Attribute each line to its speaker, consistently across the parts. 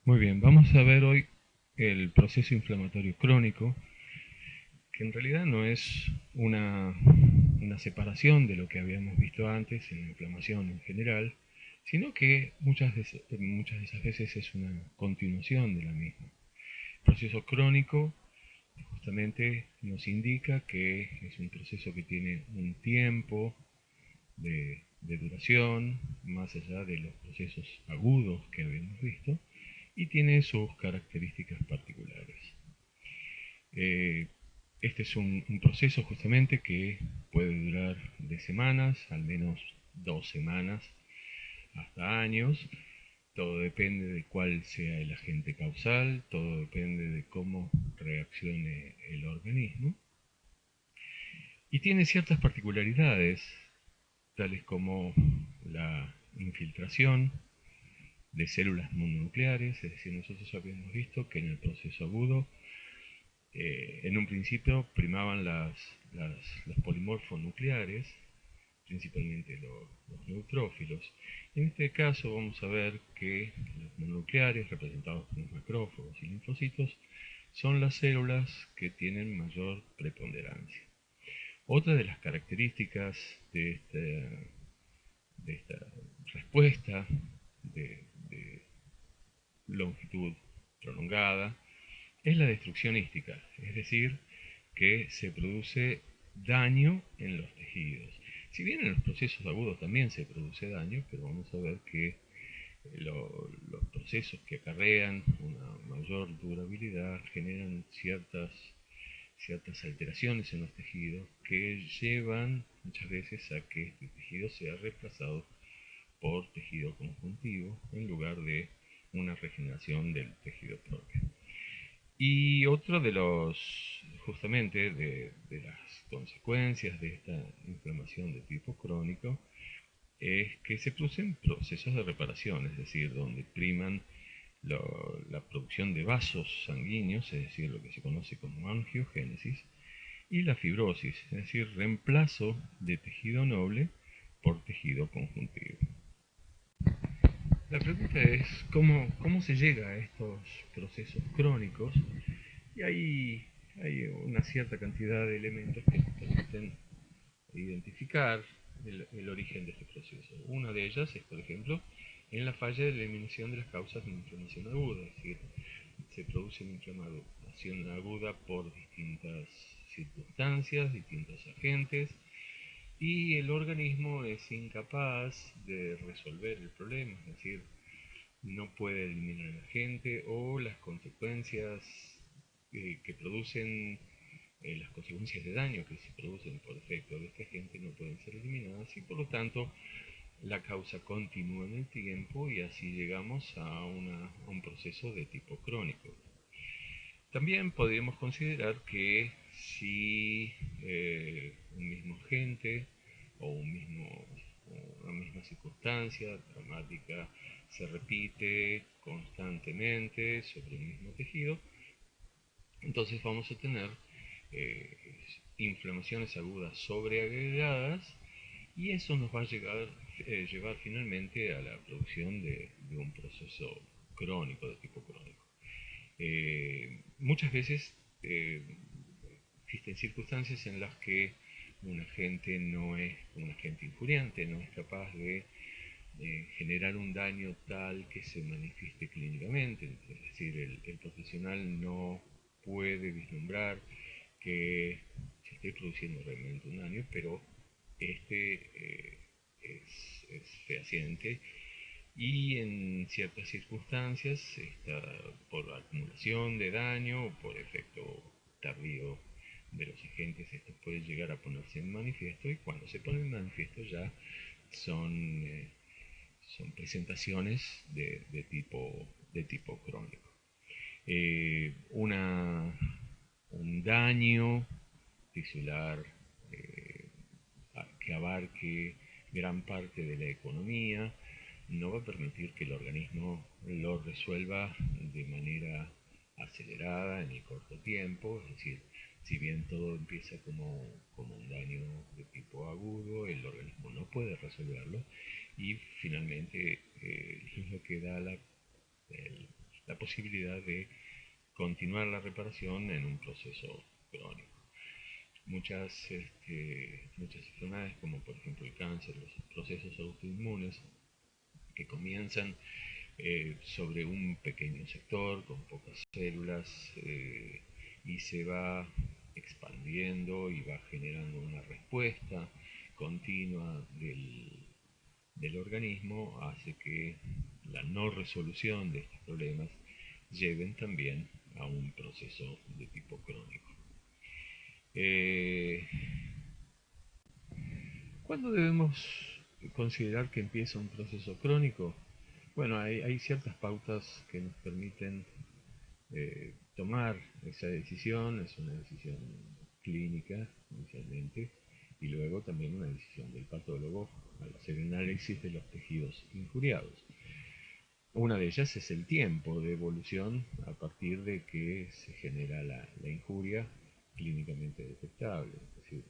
Speaker 1: Muy bien, vamos a ver hoy el proceso inflamatorio crónico, que en realidad no es una separación de lo que habíamos visto antes en la inflamación en general, sino que muchas de esas veces es una continuación de la misma. El proceso crónico justamente nos indica que es un proceso que tiene un tiempo de duración, más allá de los procesos agudos que habíamos visto, y tiene sus características particulares. Eh, este es un proceso justamente que puede durar de semanas, al menos 2 semanas, hasta años. Todo depende de cuál sea el agente causal, todo depende de cómo reaccione el organismo. Y tiene ciertas particularidades, tales como la infiltración de células mononucleares, es decir, nosotros habíamos visto que en el proceso agudo, en un principio primaban los polimorfos nucleares, principalmente los neutrófilos. En este caso vamos a ver que los mononucleares, representados por los macrófagos y linfocitos, son las células que tienen mayor preponderancia. Otra de las características de esta respuesta de longitud prolongada es la destruccionística, es decir, que se produce daño en los tejidos. Si bien en los procesos agudos también se produce daño, pero vamos a ver que los procesos que acarrean una mayor durabilidad generan ciertas alteraciones en los tejidos que llevan muchas veces a que este tejido sea reemplazado por tejido conjuntivo en lugar de una regeneración del tejido propio. Y otro justamente de las consecuencias de esta inflamación de tipo crónico es que se producen procesos de reparación, es decir, donde priman la producción de vasos sanguíneos, es decir, lo que se conoce como angiogénesis, y la fibrosis, es decir, reemplazo de tejido noble por tejido conjuntivo. La pregunta es cómo se llega a estos procesos crónicos y hay una cierta cantidad de elementos que nos permiten identificar el origen de este proceso. Una de ellas es, por ejemplo, en la falla de la eliminación de las causas de inflamación aguda, es decir, se produce una inflamación aguda por distintas circunstancias, distintos agentes, y el organismo es incapaz de resolver el problema, es decir, no puede eliminar el agente o las consecuencias que producen las consecuencias de daño que se producen por efecto de este agente no pueden ser eliminadas y por lo tanto la causa continúa en el tiempo y así llegamos a un proceso de tipo crónico. También podríamos considerar que si un mismo agente o una misma circunstancia traumática se repite constantemente sobre el mismo tejido, entonces vamos a tener eh, inflamaciones agudas sobreagregadas y eso nos va a llevar finalmente a la producción de un proceso crónico, de tipo crónico. Muchas veces existen circunstancias en las que un agente no es un agente injuriante, no es capaz de generar un daño tal que se manifieste clínicamente, es decir, el profesional no puede vislumbrar que se esté produciendo realmente un daño, pero este es fehaciente y en ciertas circunstancias por acumulación de daño o por efecto tardío de los agentes esto puede llegar a ponerse en manifiesto y cuando se pone en manifiesto ya son, son presentaciones de tipo crónico. Un daño tisular que abarque gran parte de la economía no va a permitir que el organismo lo resuelva de manera acelerada en el corto tiempo, es decir, si bien todo empieza como un daño de tipo agudo, el organismo no puede resolverlo y finalmente lo que da la posibilidad de continuar la reparación en un proceso crónico. Muchas enfermedades, como por ejemplo el cáncer, los procesos autoinmunes, que comienzan sobre un pequeño sector con pocas células y se va expandiendo y va generando una respuesta continua del organismo, hace que la no resolución de estos problemas lleven también a un proceso de tipo crónico. ¿Cuándo debemos considerar que empieza un proceso crónico? Bueno, hay ciertas pautas que nos permiten tomar esa decisión. Es una decisión clínica inicialmente y luego también una decisión del patólogo al hacer el análisis de los tejidos injuriados. Una de ellas es el tiempo de evolución a partir de que se genera la injuria clínicamente detectable. Es decir,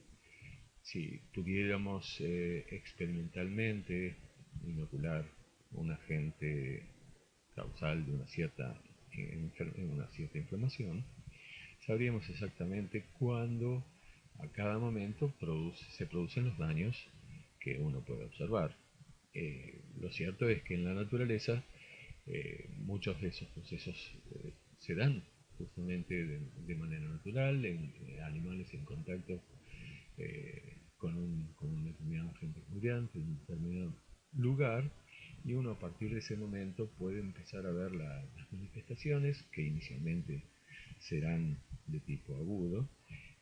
Speaker 1: si pudiéramos experimentalmente inocular un agente causal de una cierta inflamación, sabríamos exactamente cuándo a cada momento se producen los daños que uno puede observar. Lo cierto es que en la naturaleza muchos de esos procesos se dan justamente de manera natural, en animales en contacto con un determinado agente injuriante en un determinado lugar, y uno a partir de ese momento puede empezar a ver las manifestaciones que inicialmente serán de tipo agudo,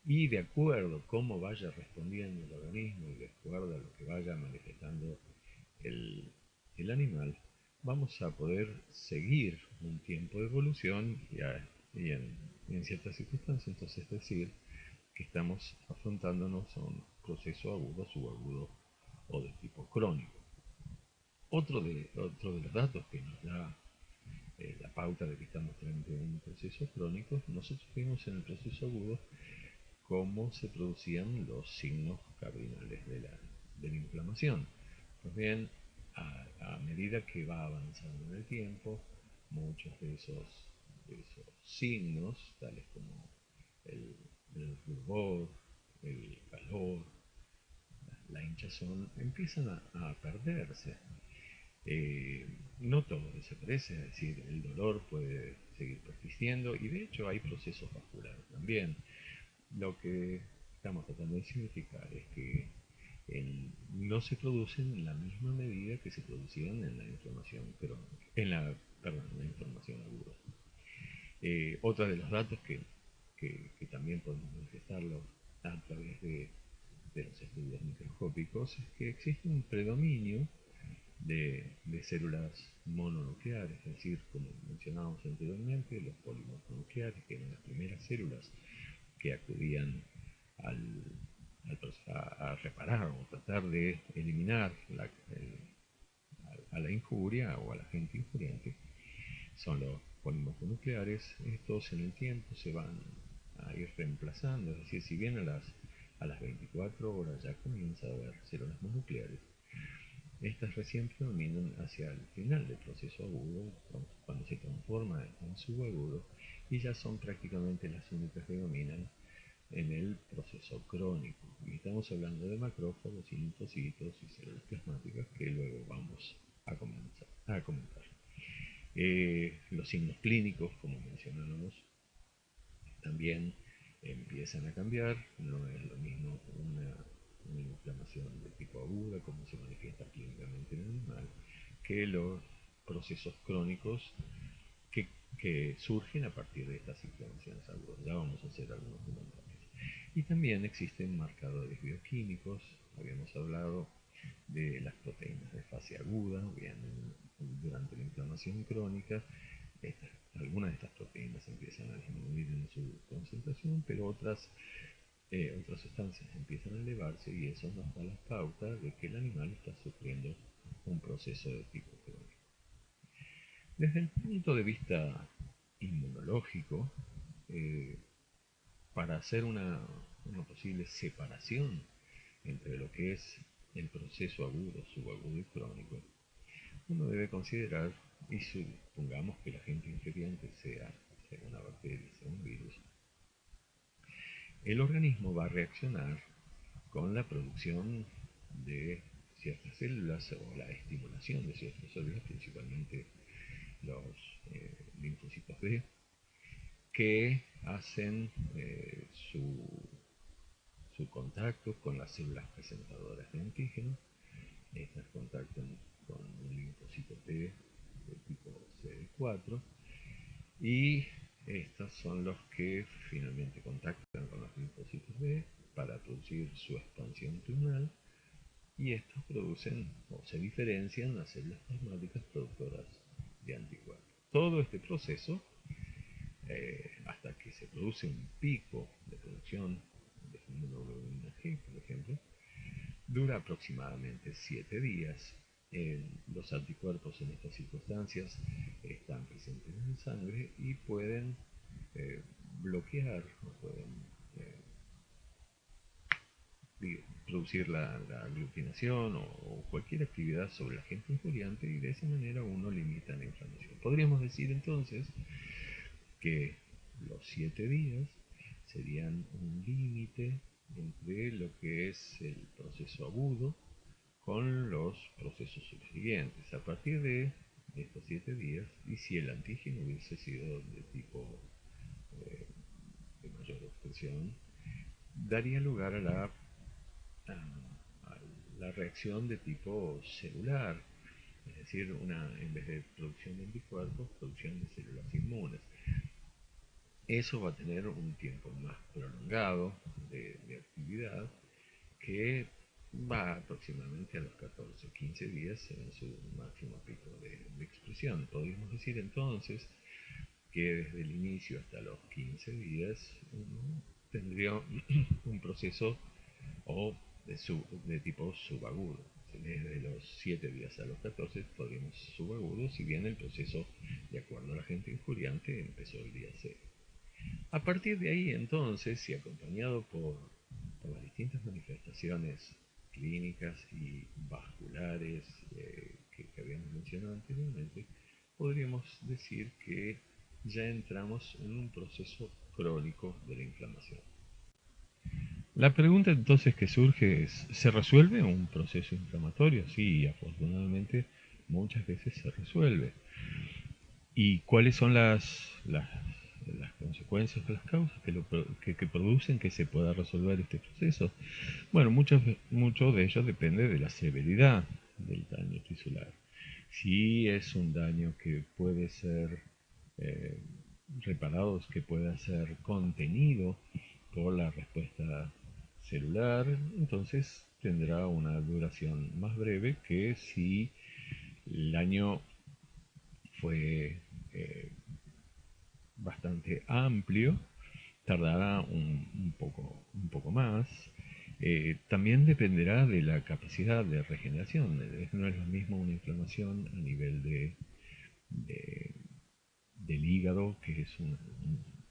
Speaker 1: y de acuerdo a cómo vaya respondiendo el organismo y de acuerdo a lo que vaya manifestando el animal, vamos a poder seguir un tiempo de evolución y en ciertas circunstancias, entonces es decir, que estamos afrontándonos a un proceso agudo, subagudo o de tipo crónico. Otro de los datos que nos da la pauta de que estamos frente a un proceso crónico, nosotros vimos en el proceso agudo cómo se producían los signos cardinales de la inflamación. Pues bien, a medida que va avanzando en el tiempo, muchos de esos signos, tales como el rubor, el calor, la hinchazón, empiezan a perderse. No todo desaparece, es decir, el dolor puede seguir persistiendo y de hecho hay procesos vasculares también. Lo que estamos tratando de significar es que no se producen en la misma medida que se producían en la inflamación crónica, en la inflamación aguda. Otro de los datos que también podemos manifestarlo a través de los estudios microscópicos es que existe un predominio de células mononucleares, es decir, como mencionábamos anteriormente, los polimorfonucleares, que eran las primeras células que acudían a reparar o tratar de eliminar a la injuria o al agente injuriante, son los polimorfonucleares. Estos en el tiempo se van a ir reemplazando, es decir, si bien a las 24 horas ya comienza a haber células mononucleares, estas recién predominan hacia el final del proceso agudo, cuando se transforma en subagudo, y ya son prácticamente las únicas que dominan en el proceso crónico. Y estamos hablando de macrófagos, linfocitos y células plasmáticas que luego vamos a comentar. Los signos clínicos, como mencionábamos, también empiezan a cambiar. No es lo mismo una inflamación de tipo aguda, como se manifiesta clínicamente en el animal, que los procesos crónicos que surgen a partir de estas inflamaciones agudas. Ya vamos a hacer algunos comentarios. Y también existen marcadores bioquímicos. Habíamos hablado de las proteínas de fase aguda, bien, durante la inflamación crónica. Algunas de estas proteínas empiezan a disminuir en su concentración, pero otras sustancias empiezan a elevarse, y eso nos da la pauta de que el animal está sufriendo un proceso de tipo crónico. Desde el punto de vista inmunológico, para hacer una posible separación entre lo que es el proceso agudo, subagudo y crónico, uno debe considerar y supongamos que el agente inferiante sea una bacteria, sea un virus, el organismo va a reaccionar con la producción de ciertas células o la estimulación de ciertas células, principalmente los linfocitos B, que hacen su contacto con las células presentadoras de antígeno. Estas contactan con un linfocito T de tipo CD4 y estos son los que finalmente contactan con los linfocitos B para producir su expansión tumoral, y estos producen o se diferencian las células plasmáticas productoras de anticuerpos. Todo este proceso, hasta que se produce un pico de producción de inmunoglobulina G, por ejemplo, dura aproximadamente 7 días. Los anticuerpos en estas circunstancias están presentes en la sangre y pueden bloquear o pueden producir la aglutinación o cualquier actividad sobre el agente injuriante, y de esa manera uno limita la inflamación. Podríamos decir entonces que los 7 días serían un límite entre lo que es el proceso agudo con los procesos subsiguientes. A partir de estos 7 días, y si el antígeno hubiese sido de tipo de mayor expresión, daría lugar a la reacción de tipo celular, es decir, en vez de producción de anticuerpos, producción de células inmunes. Eso va a tener un tiempo más prolongado de actividad, que va aproximadamente a los 14 o 15 días en su máximo pico de expresión. Podríamos decir entonces que desde el inicio hasta los 15 días uno tendría un proceso o de tipo subagudo. Desde los 7 días a los 14 podríamos subagudo, si bien el proceso, de acuerdo al agente injuriante, empezó el día 0. A partir de ahí entonces, y acompañado por las distintas manifestaciones clínicas y vasculares que habíamos mencionado anteriormente, podríamos decir que ya entramos en un proceso crónico de la inflamación. La pregunta entonces que surge es, ¿se resuelve un proceso inflamatorio? Sí, afortunadamente muchas veces se resuelve. ¿Y cuáles son las consecuencias o las causas que producen que se pueda resolver este proceso? Bueno, mucho de ello depende de la severidad del daño tisular. Si es un daño que puede ser eh, reparado, que pueda ser contenido por la respuesta celular, entonces tendrá una duración más breve que si el daño fue bastante amplio, tardará un poco más. También dependerá de la capacidad de regeneración. No es lo mismo una inflamación a nivel de- del hígado, que es un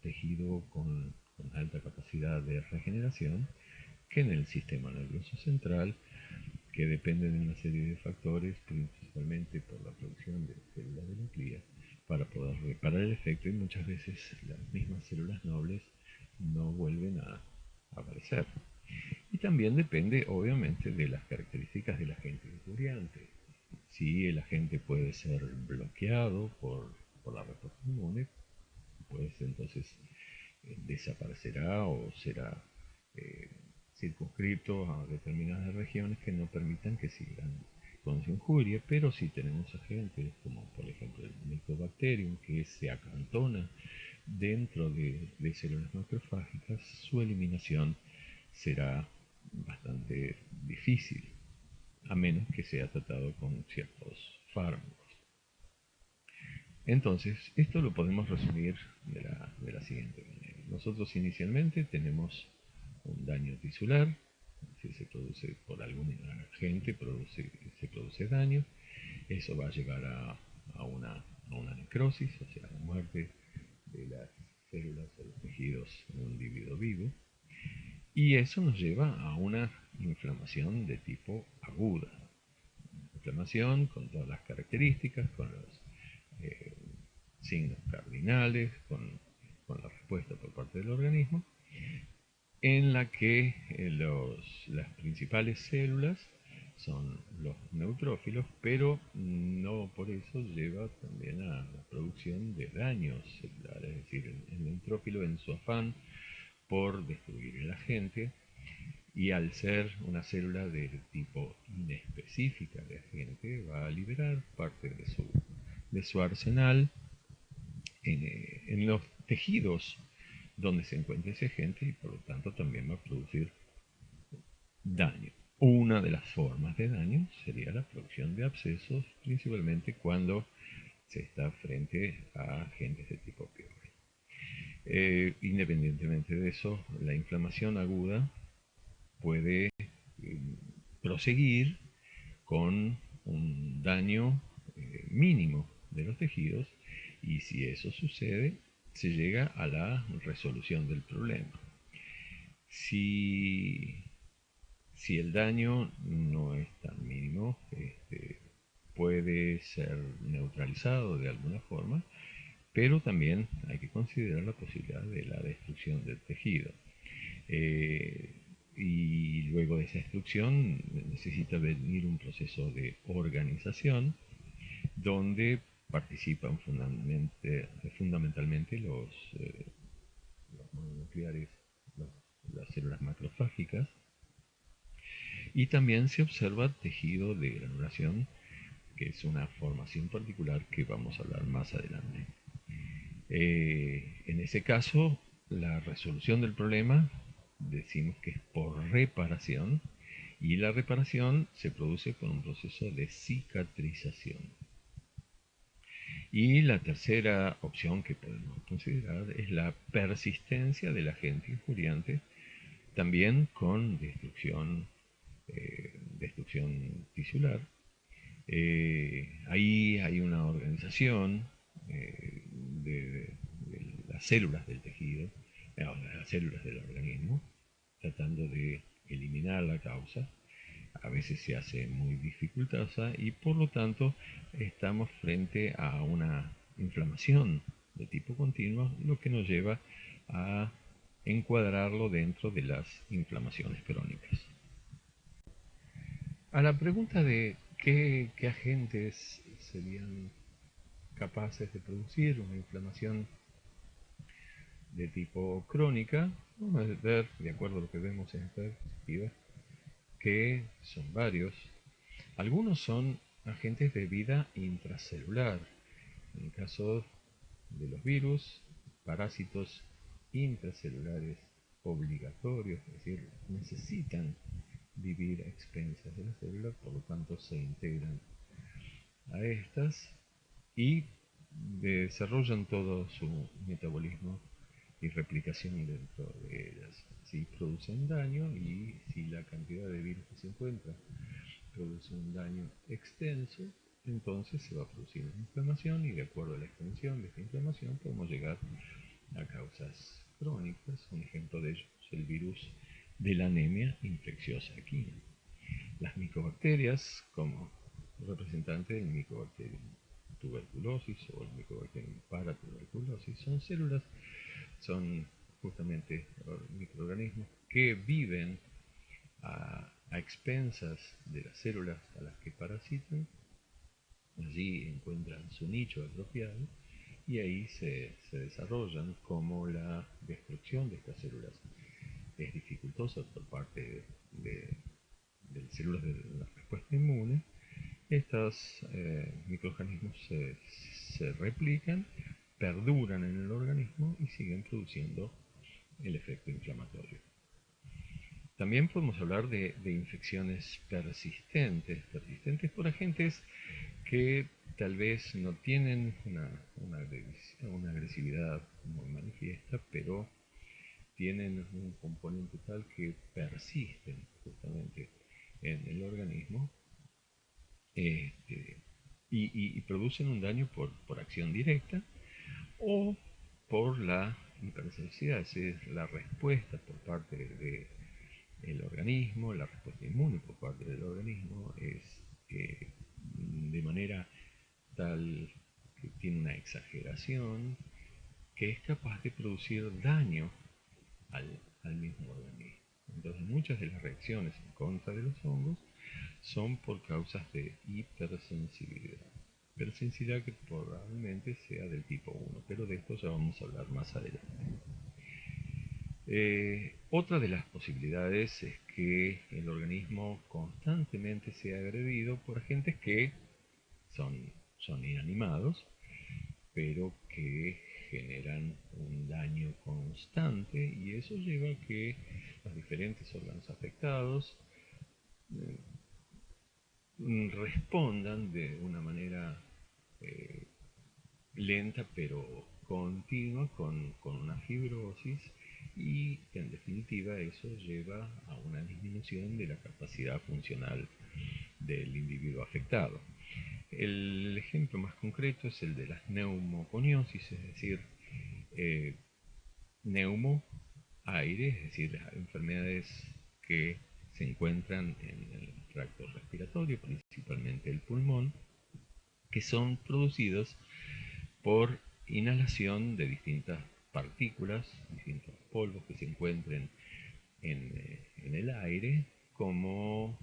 Speaker 1: tejido con alta capacidad de regeneración, que en el sistema nervioso central, que depende de una serie de factores, principalmente por la producción de células de la glía, para poder reparar el efecto, y muchas veces las mismas células nobles no vuelven a aparecer. Y también depende, obviamente, de las características del agente injuriante. Si el agente puede ser bloqueado por la respuesta inmune, pues entonces desaparecerá o será eh, circunscrito a determinadas regiones que no permitan que sigan con su injuria. Pero si tenemos agentes como por ejemplo el Mycobacterium, que se acantona dentro de células macrofágicas, su eliminación será bastante difícil, a menos que sea tratado con ciertos fármacos. Entonces, esto lo podemos resumir de la siguiente manera. Nosotros inicialmente tenemos un daño tisular, si se produce por algún agente, se produce daño. Eso va a llevar a una necrosis, o sea, a la muerte de las células o los tejidos de un individuo vivo. Y eso nos lleva a una inflamación de tipo aguda. Inflamación con todas las características, con los signos cardinales con la respuesta por parte del organismo, en la que las principales células son los neutrófilos, pero no por eso lleva también a la producción de daños celulares, es decir, el neutrófilo en su afán por destruir el agente, y al ser una célula del tipo inespecífica de agente, va a liberar parte de su arsenal en los tejidos donde se encuentra ese agente, y por lo tanto también va a producir daño. Una de las formas de daño sería la producción de abscesos, principalmente cuando se está frente a agentes de tipo piojo. Independientemente de eso, la inflamación aguda puede proseguir con un daño mínimo de los tejidos, y si eso sucede, se llega a la resolución del problema. Si el daño no es tan mínimo, puede ser neutralizado de alguna forma, pero también hay que considerar la posibilidad de la destrucción del tejido. Y luego de esa destrucción necesita venir un proceso de organización donde participan fundamentalmente los mononucleares, las células macrofágicas, y también se observa tejido de granulación, que es una formación particular que vamos a hablar más adelante. En ese caso, la resolución del problema decimos que es por reparación, y la reparación se produce con un proceso de cicatrización. Y la tercera opción que podemos considerar es la persistencia del agente injuriante, también con destrucción tisular. Ahí hay una organización de las células del tejido, las células del organismo, tratando de eliminar la causa. A veces se hace muy dificultosa, y por lo tanto estamos frente a una inflamación de tipo continuo, lo que nos lleva a encuadrarlo dentro de las inflamaciones crónicas. A la pregunta de qué agentes serían capaces de producir una inflamación de tipo crónica, vamos a ver, de acuerdo a lo que vemos en esta diapositiva, que son varios. Algunos son agentes de vida intracelular. En el caso de los virus, parásitos intracelulares obligatorios, es decir, necesitan vivir a expensas de la célula, por lo tanto se integran a estas y desarrollan todo su metabolismo y replicación dentro de ellas. Si producen daño, y si la cantidad de virus que se encuentra produce un daño extenso, entonces se va a producir una inflamación, y de acuerdo a la extensión de esta inflamación podemos llegar a causas crónicas. Un ejemplo de ello es el virus de la anemia infecciosa equina. Las micobacterias, como representante del Mycobacterium tuberculosis o el Mycobacterium paratuberculosis, son justamente microorganismos que viven a expensas de las células a las que parasitan. Allí encuentran su nicho apropiado, y ahí se desarrollan. Como la destrucción de estas células es dificultosa por parte de células de la respuesta inmune, estos microorganismos se replican, perduran en el organismo y siguen produciendo el efecto inflamatorio. También podemos hablar de infecciones persistentes por agentes que tal vez no tienen una agresividad muy manifiesta, pero tienen un componente tal que persisten justamente en el organismo, y producen un daño por acción directa o por la hipersensibilidad, es decir, la respuesta por parte del organismo, la respuesta inmune por parte del organismo es de manera tal que tiene una exageración, que es capaz de producir daño al mismo organismo. Entonces muchas de las reacciones en contra de los hongos son por causas de hipersensibilidad. Hipersensibilidad que probablemente sea del tipo 1, pero de esto ya vamos a hablar más adelante. Otra de las posibilidades es que el organismo constantemente sea agredido por agentes que son inanimados, pero que generan un daño constante, y eso lleva a que los diferentes órganos afectados eh, respondan de una manera eh, lenta pero continua con una fibrosis, y en definitiva eso lleva a una disminución de la capacidad funcional del individuo afectado. El ejemplo más concreto es el de las neumoconiosis, es decir, eh, neumo, aire, es decir, enfermedades que se encuentran en el tracto respiratorio, principalmente el pulmón, que son producidos por inhalación de distintas partículas, distintos polvos que se encuentren en el aire, como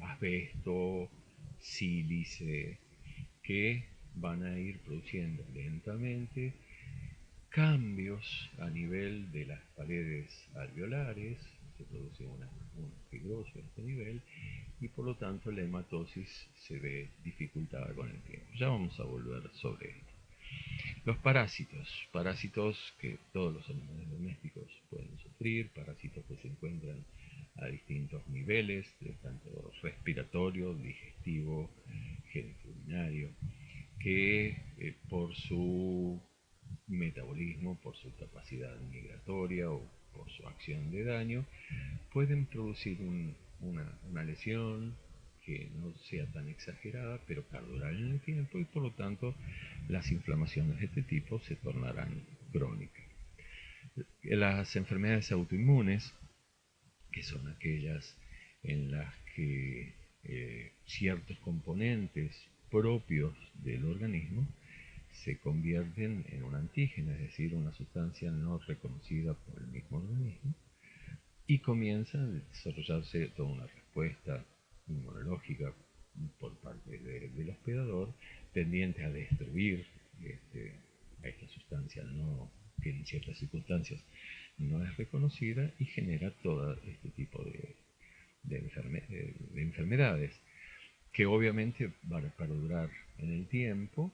Speaker 1: asbesto, sílice, que van a ir produciendo lentamente cambios a nivel de las paredes alveolares, se produce una fibrosis a este nivel, y por lo tanto la hematosis se ve dificultada con el tiempo. Ya vamos a volver sobre esto. Los parásitos que todos los animales domésticos pueden sufrir, parásitos que se encuentran a distintos niveles, tanto respiratorio, digestivo, genitourinario, que por su metabolismo, por su capacidad migratoria o por su acción de daño, pueden producir una lesión que no sea tan exagerada, pero perdurar en el tiempo, y por lo tanto las inflamaciones de este tipo se tornarán crónicas. Las enfermedades autoinmunes, que son aquellas en las que ciertos componentes propios del organismo se convierten en un antígeno, es decir, una sustancia no reconocida por el mismo organismo, y comienza a desarrollarse toda una respuesta inmunológica por parte del hospedador tendiente a destruir a esta sustancia que en ciertas circunstancias no es reconocida, y genera todo este tipo de enfermedades que obviamente van a perdurar en el tiempo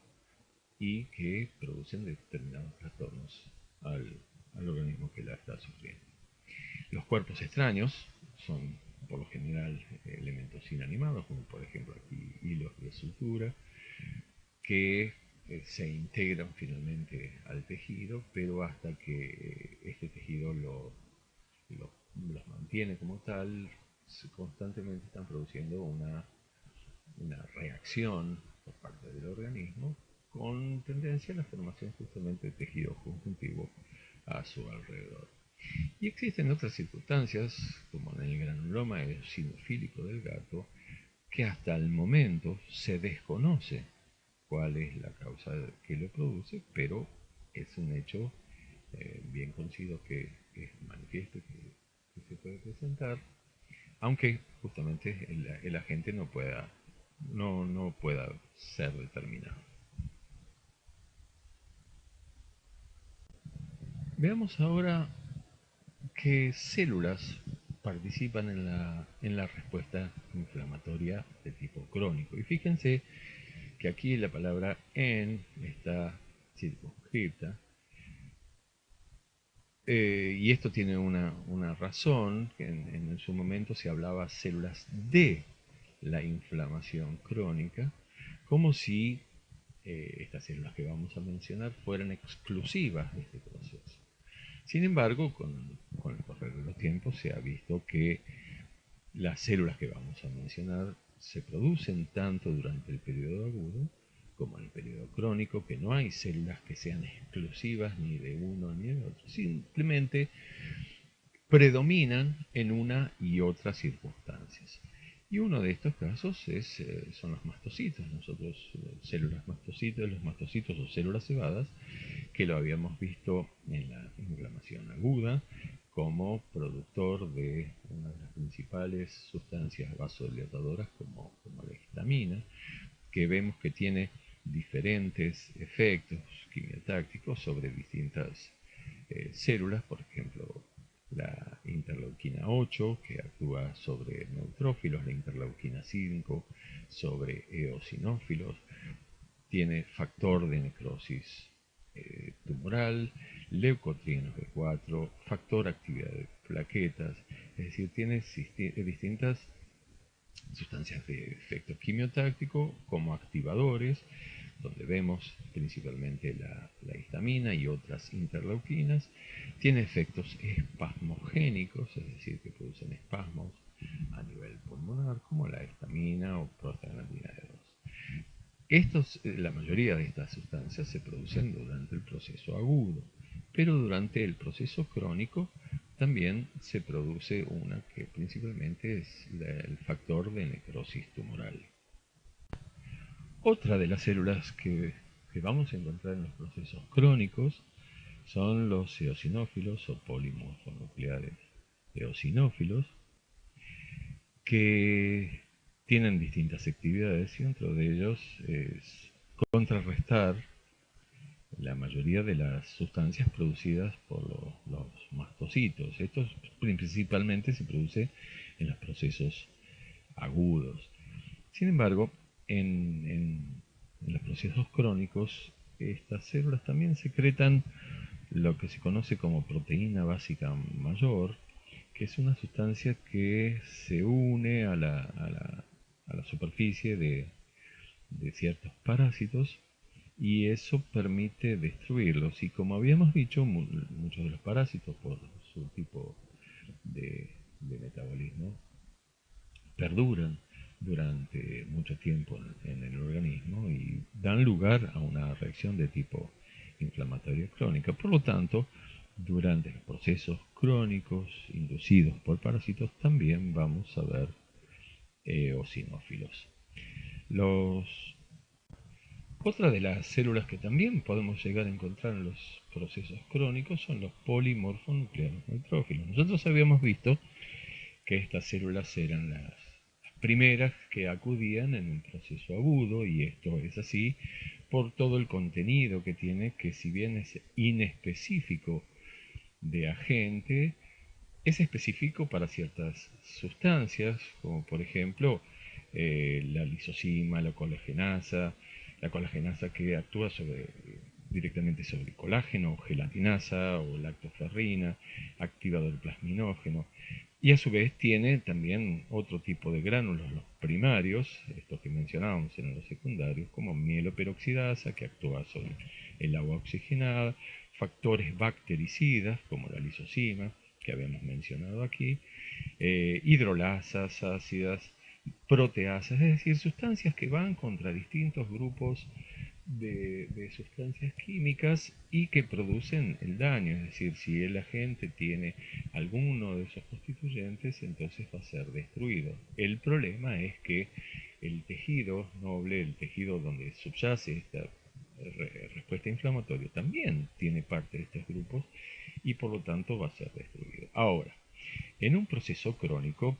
Speaker 1: y que producen determinados trastornos al organismo que la está sufriendo. Los cuerpos extraños son por lo general elementos inanimados, como por ejemplo aquí hilos de sutura, que se integran finalmente al tejido, pero hasta que este tejido los mantiene como tal, constantemente están produciendo una reacción por parte del organismo con tendencia a la formación justamente de tejido conjuntivo a su alrededor. Y existen otras circunstancias, como en el granuloma eosinofílico del gato, que hasta el momento se desconoce cuál es la causa que lo produce, pero es un hecho bien conocido que es manifiesto, que se puede presentar, aunque justamente el agente no pueda ser determinado. Veamos ahora qué células participan en la respuesta inflamatoria de tipo crónico. Y fíjense que aquí la palabra en está circunscripta, y esto tiene una razón, que en su momento se hablaba células de la inflamación crónica, como si estas células que vamos a mencionar fueran exclusivas de este proceso. Sin embargo, con el correr de los tiempos se ha visto que las células que vamos a mencionar se producen tanto durante el periodo agudo como en el periodo crónico, que no hay células que sean exclusivas ni de uno ni de otro, simplemente predominan en una y otras circunstancias. Y uno de estos casos son los mastocitos. Nosotros, células mastocitos, los mastocitos o células cebadas, que lo habíamos visto en la inflamación aguda como productor de una de las principales sustancias vasodilatadoras como la histamina, que vemos que tiene diferentes efectos quimiotácticos sobre distintas células, por ejemplo, la interleuquina 8, que actúa sobre neutrófilos, la interleuquina 5 sobre eosinófilos, tiene factor de necrosis tumoral, leucotrienos B4, factor actividad de plaquetas, es decir, tiene distintas sustancias de efecto quimiotáctico como activadores, donde vemos principalmente la histamina y otras interleuquinas. Tiene efectos espasmogénicos, es decir, que producen espasmos a nivel pulmonar, como la histamina o prostaglandina D2. La mayoría de estas sustancias se producen durante el proceso agudo, pero durante el proceso crónico también se produce una que principalmente es el factor de necrosis tumoral. Otra de las células que vamos a encontrar en los procesos crónicos son los eosinófilos o polimorfonucleares eosinófilos, que tienen distintas actividades y dentro de ellos es contrarrestar la mayoría de las sustancias producidas por los mastocitos. Esto principalmente se produce en los procesos agudos. Sin embargo, en los procesos crónicos, estas células también secretan lo que se conoce como proteína básica mayor, que es una sustancia que se une a la superficie de ciertos parásitos y eso permite destruirlos. Y como habíamos dicho, muchos de los parásitos, por su tipo de metabolismo, perduran durante mucho tiempo en el organismo y dan lugar a una reacción de tipo inflamatoria crónica. Por lo tanto, durante los procesos crónicos inducidos por parásitos también vamos a ver eosinófilos. Otra de las células que también podemos llegar a encontrar en los procesos crónicos son los polimorfonucleares neutrófilos. Nosotros habíamos visto que estas células eran las primeras que acudían en un proceso agudo, y esto es así por todo el contenido que tiene, que si bien es inespecífico de agente, es específico para ciertas sustancias, como por ejemplo la lisozima, la colagenasa que actúa directamente sobre el colágeno, gelatinasa o lactoferrina, activador plasminógeno. Y a su vez tiene también otro tipo de gránulos, los primarios, estos que mencionábamos en los secundarios, como mieloperoxidasa, que actúa sobre el agua oxigenada, factores bactericidas, como la lisozima, que habíamos mencionado aquí, hidrolasas ácidas, proteasas, es decir, sustancias que van contra distintos grupos de sustancias químicas y que producen el daño. Es decir, si el agente tiene alguno de esos constituyentes, entonces va a ser destruido. El problema es que el tejido noble, el tejido donde subyace esta respuesta inflamatoria, también tiene parte de estos grupos y por lo tanto va a ser destruido. Ahora, en un proceso crónico,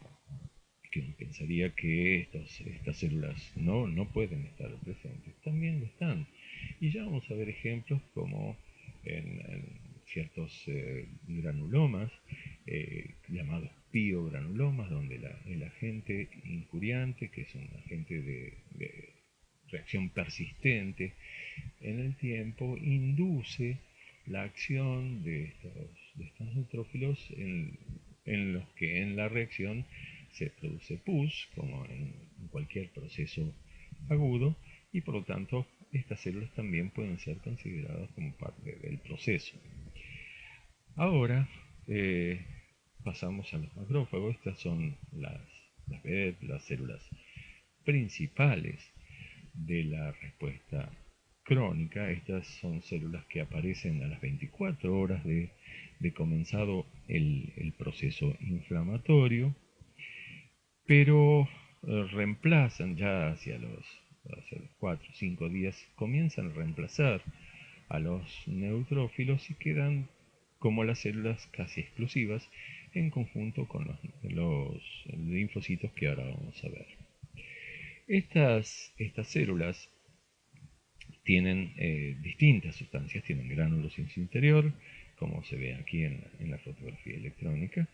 Speaker 1: que uno pensaría que estas células no pueden estar presentes, también lo están. Y ya vamos a ver ejemplos como en ciertos granulomas, llamados piogranulomas, donde el agente injuriante, que es un agente de reacción persistente en el tiempo, induce la acción de estos neutrófilos en los que en la reacción se produce pus, como en cualquier proceso agudo, y por lo tanto estas células también pueden ser consideradas como parte del proceso. Ahora pasamos a los macrófagos. Estas son las células principales de la respuesta crónica. Estas son células que aparecen a las 24 horas de comenzado el proceso inflamatorio, pero reemplazan ya hacia los 4 o 5 días, comienzan a reemplazar a los neutrófilos y quedan como las células casi exclusivas en conjunto con los linfocitos que ahora vamos a ver. Estas células tienen distintas sustancias, tienen gránulos en su interior, como se ve aquí en la fotografía electrónica,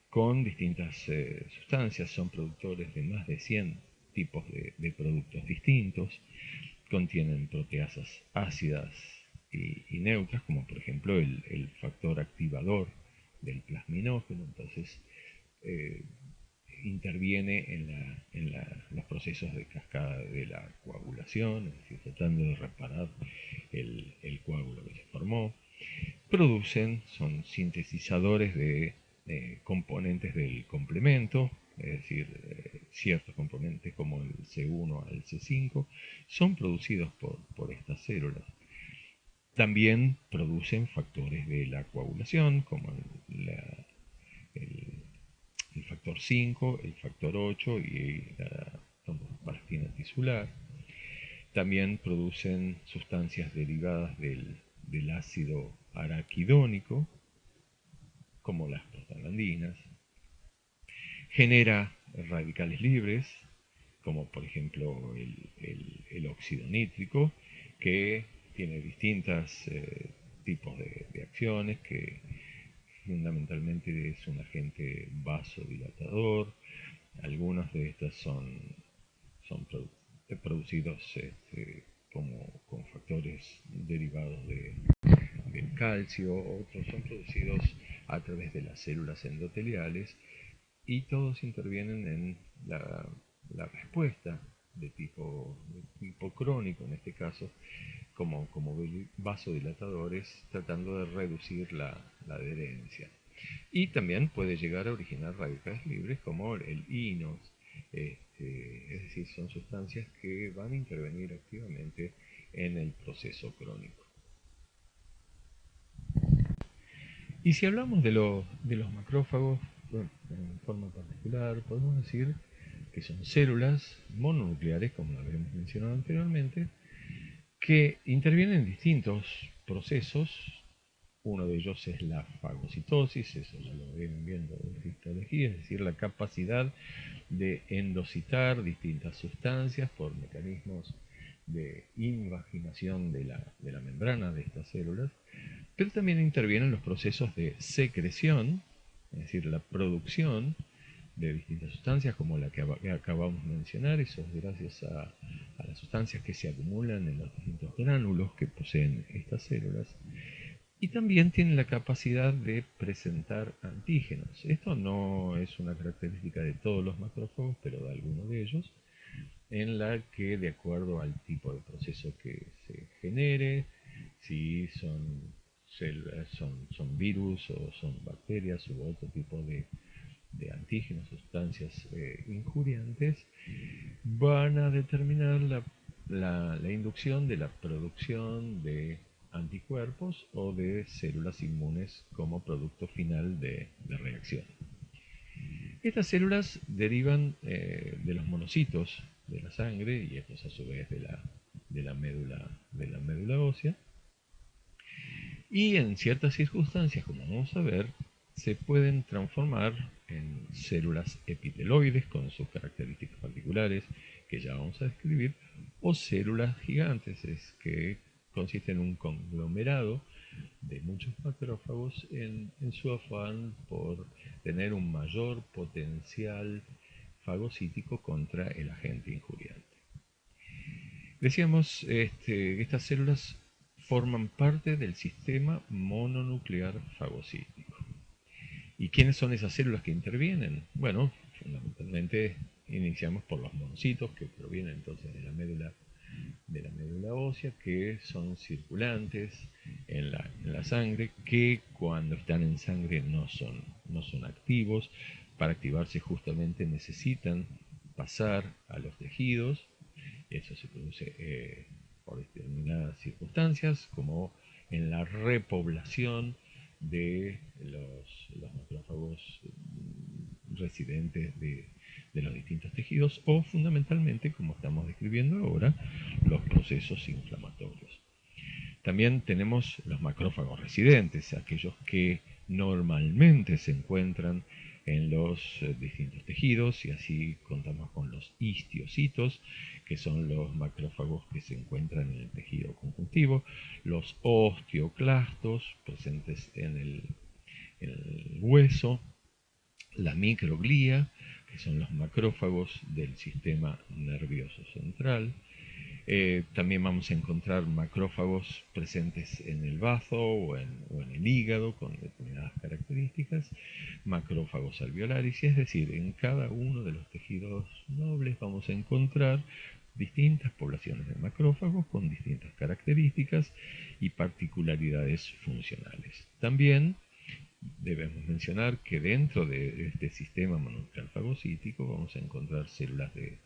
Speaker 1: con distintas sustancias, son productores de más de 100 tipos de productos distintos, contienen proteasas ácidas y neutras, como por ejemplo el factor activador del plasminógeno, entonces eh, interviene en los procesos de cascada de la coagulación, es decir, tratando de reparar el coágulo que se formó. Son sintetizadores de componentes del complemento, es decir, ciertos componentes como el C1 al C5 son producidos por estas células. También producen factores de la coagulación, como el, el factor 5, el factor 8 y la tomboparastina tisular. También producen sustancias derivadas del ácido araquidónico, como las prostaglandinas. Genera radicales libres, como por ejemplo el óxido nítrico, que tiene distintos tipos de acciones, que fundamentalmente es un agente vasodilatador. Algunos de estos son producidos como factores derivados del calcio, otros son producidos a través de las células endoteliales y todos intervienen en la respuesta de tipo crónico, en este caso, como vasodilatadores, tratando de reducir la adherencia. Y también puede llegar a originar radicales libres como el INOS, es decir, son sustancias que van a intervenir activamente en el proceso crónico. Y si hablamos de los macrófagos, bueno, en forma particular, podemos decir que son células mononucleares, como lo habíamos mencionado anteriormente, que intervienen en distintos procesos. Uno de ellos es la fagocitosis, eso ya lo ven viendo en histología, es decir, la capacidad de endocitar distintas sustancias por mecanismos de invaginación de la membrana de estas células, pero también intervienen los procesos de secreción, es decir, la producción de distintas sustancias como la que acabamos de mencionar. Eso es gracias a las sustancias que se acumulan en los distintos gránulos que poseen estas células. Y también tienen la capacidad de presentar antígenos. Esto no es una característica de todos los macrófagos, pero de algunos de ellos, en la que de acuerdo al tipo de proceso que se genere, si son células, son virus o son bacterias u otro tipo de antígenos, sustancias injuriantes, van a determinar la inducción de la producción de anticuerpos o de células inmunes como producto final de reacción. Estas células derivan de los monocitos de la sangre y estos a su vez de la médula ósea, y en ciertas circunstancias, como vamos a ver, se pueden transformar en células epiteloides con sus características particulares que ya vamos a describir, o células gigantes, que consisten en un conglomerado de muchos macrófagos en su afán por tener un mayor potencial fagocítico contra el agente injuriante. Decíamos que estas células forman parte del sistema mononuclear fagocítico. ¿Y quiénes son esas células que intervienen? Bueno, fundamentalmente iniciamos por los monocitos, que provienen entonces de la médula ósea, que son circulantes en la sangre, que cuando están en sangre no son activos. Para activarse justamente necesitan pasar a los tejidos. Eso se produce por determinadas circunstancias, como en la repoblación de los macrófagos residentes de los distintos tejidos o fundamentalmente, como estamos describiendo ahora, los procesos inflamatorios. También tenemos los macrófagos residentes, aquellos que normalmente se encuentran en los distintos tejidos, y así contamos con los histiocitos, que son los macrófagos que se encuentran en el tejido conjuntivo, los osteoclastos presentes en el hueso, la microglía, que son los macrófagos del sistema nervioso central. También vamos a encontrar macrófagos presentes en el bazo o en el hígado con determinadas características, macrófagos alveolaris, es decir, en cada uno de los tejidos nobles vamos a encontrar distintas poblaciones de macrófagos con distintas características y particularidades funcionales. También debemos mencionar que dentro de este sistema mononuclear fagocítico vamos a encontrar células de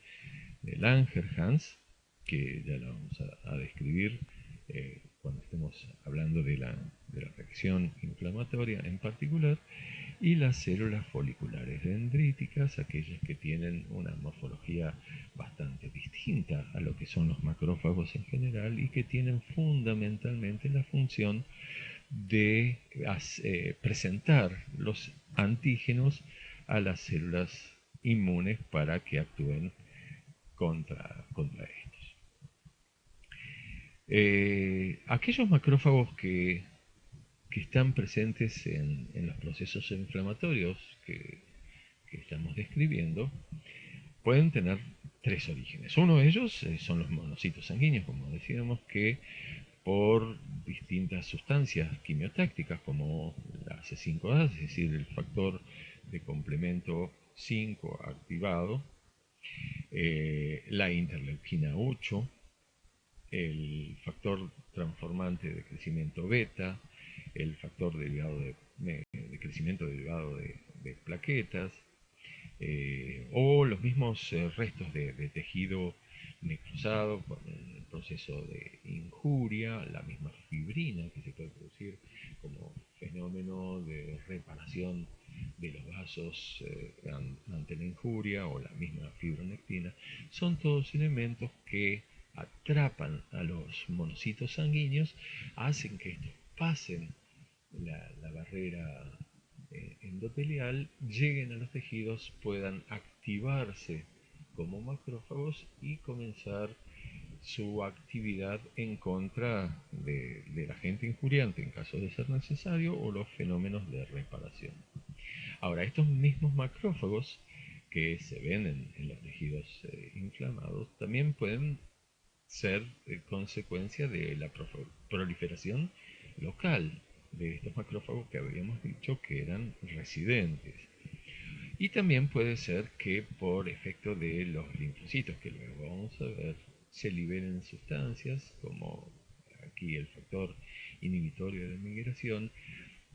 Speaker 1: Langerhans, que ya lo vamos a describir cuando estemos hablando de la reacción inflamatoria en particular, y las células foliculares dendríticas, aquellas que tienen una morfología bastante distinta a lo que son los macrófagos en general y que tienen fundamentalmente la función de presentar los antígenos a las células inmunes para que actúen contra estos. Aquellos macrófagos que están presentes en los procesos inflamatorios que estamos describiendo pueden tener tres orígenes. Uno de ellos son los monocitos sanguíneos, como decíamos, que por distintas sustancias quimiotácticas como la C5A, es decir, el factor de complemento 5 activado, la interleuquina 8, el factor transformante de crecimiento beta, el factor derivado de crecimiento derivado de plaquetas, o los mismos restos de tejido necrosado por el proceso de injuria, la misma fibrina que se puede producir como fenómeno de reparación de los vasos ante la injuria, o la misma fibronectina. Son todos elementos que atrapan a los monocitos sanguíneos, hacen que estos pasen la barrera endotelial, lleguen a los tejidos, puedan activarse como macrófagos y comenzar su actividad en contra del agente injuriante en caso de ser necesario, o los fenómenos de reparación. Ahora, estos mismos macrófagos que se ven en los tejidos inflamados también pueden ser consecuencia de la proliferación local de estos macrófagos que habíamos dicho que eran residentes. Y también puede ser que por efecto de los linfocitos, que luego vamos a ver, se liberen sustancias como aquí el factor inhibitorio de migración,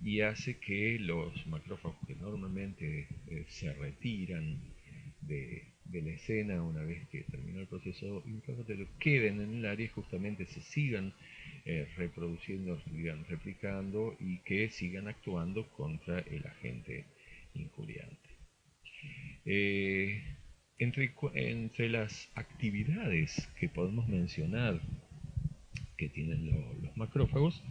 Speaker 1: y hace que los macrófagos que normalmente se retiran de la escena una vez que terminó el proceso inflamatorio queden en el área y justamente se sigan reproduciendo, sigan replicando y que sigan actuando contra el agente injuriante. Entre las actividades que podemos mencionar que tienen los macrófagos,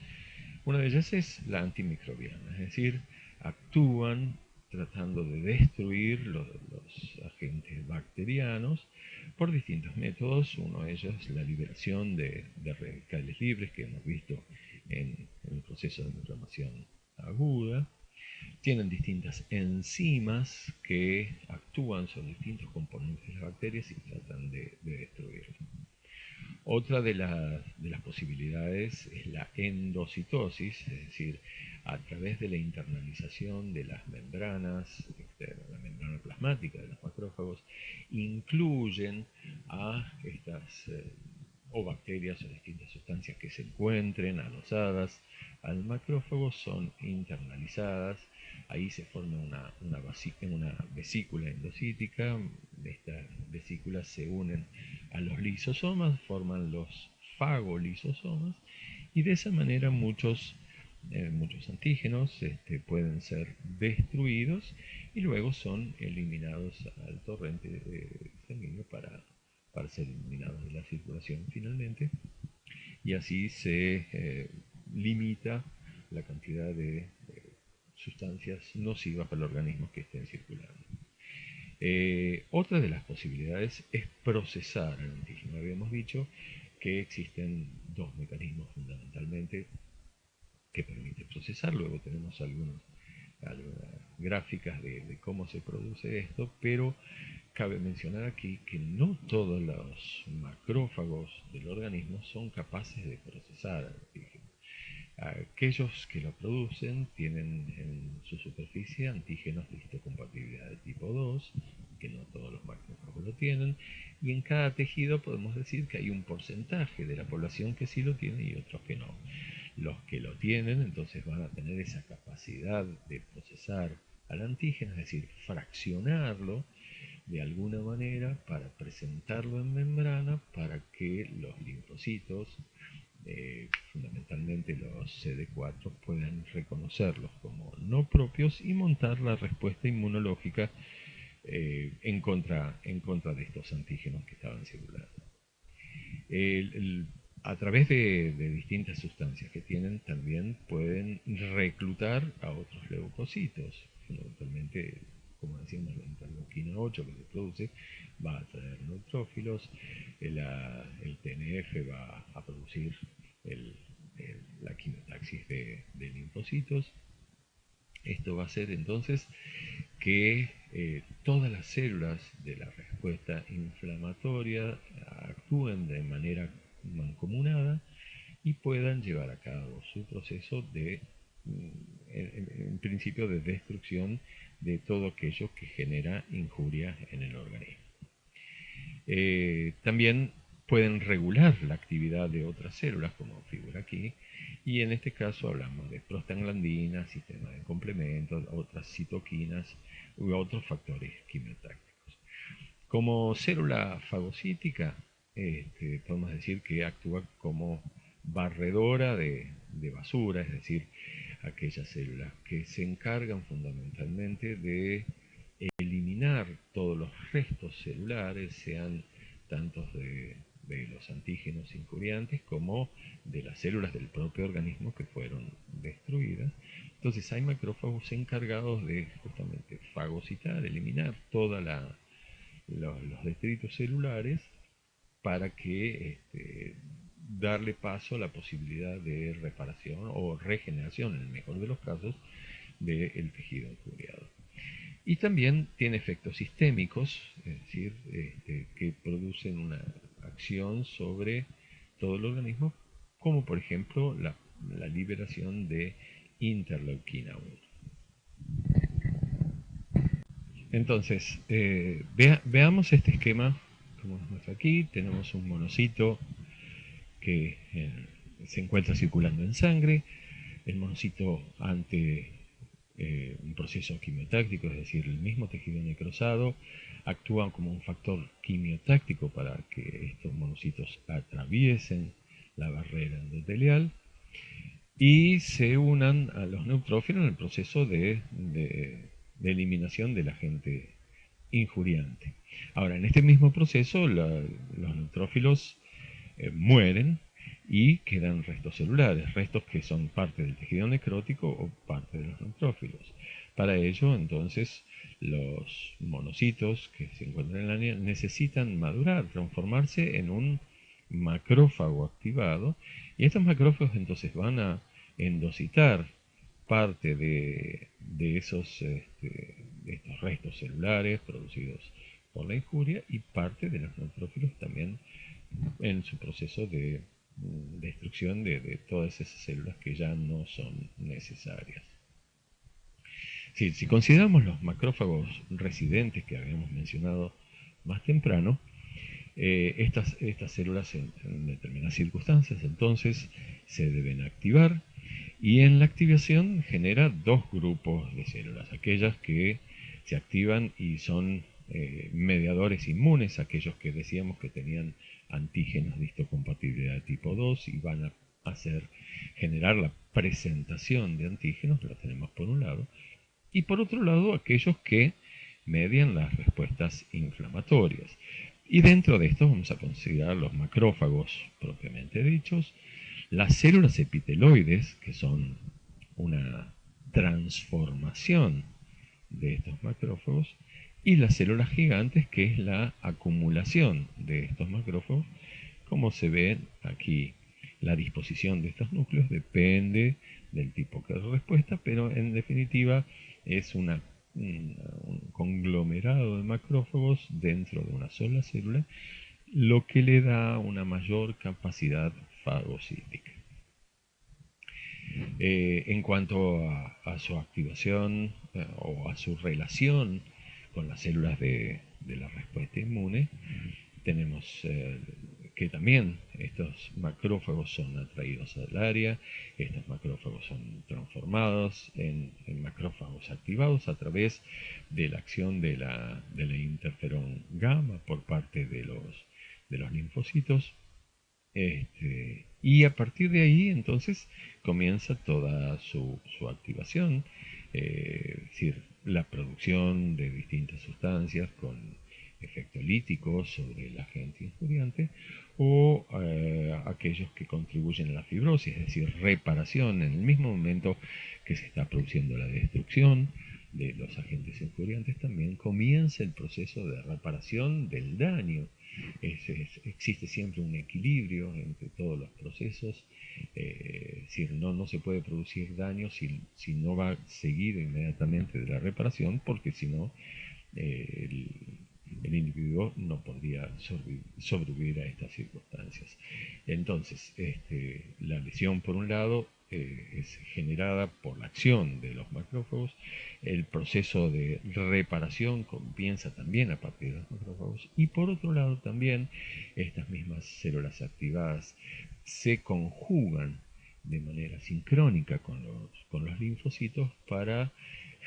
Speaker 1: una de ellas es la antimicrobiana, es decir, actúan tratando de destruir los agentes bacterianos por distintos métodos. Uno de ellos es la liberación de radicales libres, que hemos visto en el proceso de inflamación aguda. Tienen distintas enzimas que actúan sobre distintos componentes de las bacterias y tratan de destruirlos. Otra de las posibilidades es la endocitosis, es decir, a través de la internalización de las membranas externas, la membrana plasmática de los macrófagos, incluyen a estas o bacterias o distintas sustancias que se encuentren adosadas al macrófago, son internalizadas. Ahí se forma una vesícula endocítica. Estas vesículas se unen a los lisosomas, forman los fagolisosomas, y de esa manera muchos
Speaker 2: muchos antígenos pueden ser destruidos y luego son eliminados al torrente sanguíneo para ser eliminados de la circulación finalmente, y así se limita la cantidad de sustancias nocivas para el organismo que estén circulando. Otra de las posibilidades es procesar el antígeno. Habíamos dicho que existen dos mecanismos fundamentalmente que permiten procesar. Luego tenemos algunas gráficas de cómo se produce esto, pero cabe mencionar aquí que no todos los macrófagos del organismo son capaces de procesar el antígeno. Aquellos que lo producen tienen en su superficie antígenos de histocompatibilidad de tipo 2, que no todos los macrófagos lo tienen, y en cada tejido podemos decir que hay un porcentaje de la población que sí lo tiene y otros que no. Los que lo tienen entonces van a tener esa capacidad de procesar al antígeno, es decir, fraccionarlo de alguna manera para presentarlo en membrana para que los linfocitos, fundamentalmente los CD4, puedan reconocerlos como no propios y montar la respuesta inmunológica en contra de estos antígenos que estaban circulando. A través de distintas sustancias que tienen, también pueden reclutar a otros leucocitos, fundamentalmente, como decíamos, la interleuquina 8 que se produce va a atraer neutrófilos, el TNF va a producir la quimiotaxis de linfocitos. Esto va a hacer entonces que todas las células de la respuesta inflamatoria actúen de manera mancomunada y puedan llevar a cabo su proceso de, en principio, de destrucción de todo aquello que genera injuria en el organismo. También pueden regular la actividad de otras células, como figura aquí, y en este caso hablamos de prostaglandinas, sistema de complementos, otras citoquinas u otros factores quimiotácticos. Como célula fagocítica, podemos decir que actúa como barredora de basura, es decir, aquellas células que se encargan fundamentalmente de eliminar todos los restos celulares, sean tantos de los antígenos injuriantes como de las células del propio organismo que fueron destruidas. Entonces hay macrófagos encargados de justamente fagocitar, eliminar todos los detritos celulares para que darle paso a la posibilidad de reparación o regeneración, en el mejor de los casos, del tejido injuriado. Y también tiene efectos sistémicos, es decir, que producen una acción sobre todo el organismo, como por ejemplo la liberación de interleuquina 1. Entonces, veamos este esquema como nos muestra aquí. Tenemos un monocito que se encuentra circulando en sangre. El monocito ante un proceso quimiotáctico, es decir, el mismo tejido necrosado, actúa como un factor quimiotáctico para que estos monocitos atraviesen la barrera endotelial y se unan a los neutrófilos en el proceso de eliminación del agente injuriante. Ahora, en este mismo proceso, los neutrófilos mueren y quedan restos celulares, restos que son parte del tejido necrótico o parte de los neutrófilos. Para ello, entonces, los monocitos que se encuentran en la niña necesitan madurar, transformarse en un macrófago activado, y estos macrófagos entonces van a endocitar parte de estos restos celulares producidos por la injuria y parte de los neutrófilos también en su proceso de destrucción de todas esas células que ya no son necesarias. Si consideramos los macrófagos residentes que habíamos mencionado más temprano, estas células en determinadas circunstancias entonces se deben activar, y en la activación genera dos grupos de células: aquellas que se activan y son mediadores inmunes, aquellos que decíamos que tenían antígenos de histocompatibilidad tipo 2 y van a generar la presentación de antígenos, la tenemos por un lado, y por otro lado aquellos que median las respuestas inflamatorias. Y dentro de esto vamos a considerar los macrófagos propiamente dichos, las células epiteloides, que son una transformación de estos macrófagos, y las células gigantes, que es la acumulación de estos macrófagos. Como se ve aquí, la disposición de estos núcleos depende del tipo de respuesta, pero en definitiva es un conglomerado de macrófagos dentro de una sola célula, lo que le da una mayor capacidad fagocítica. En cuanto a su activación o a su relación con las células de la respuesta inmune, tenemos que también estos macrófagos son atraídos al área, estos macrófagos son transformados en macrófagos activados a través de la acción de la interferón gamma por parte de los linfocitos. Y a partir de ahí entonces comienza toda su activación, es decir, la producción de distintas sustancias con efecto lítico sobre el agente injuriante o aquellos que contribuyen a la fibrosis, es decir, reparación en el mismo momento que se está produciendo la destrucción de los agentes injuriantes, también comienza el proceso de reparación del daño. Existe siempre un equilibrio entre todos los procesos, es decir, no se puede producir daño si no va seguido inmediatamente de la reparación, porque si no el individuo no podría sobrevivir a estas circunstancias. Entonces, la lesión por un lado es generada por la acción de los macrófagos. El proceso de reparación comienza también a partir de los macrófagos, y por otro lado también estas mismas células activadas se conjugan de manera sincrónica con los linfocitos para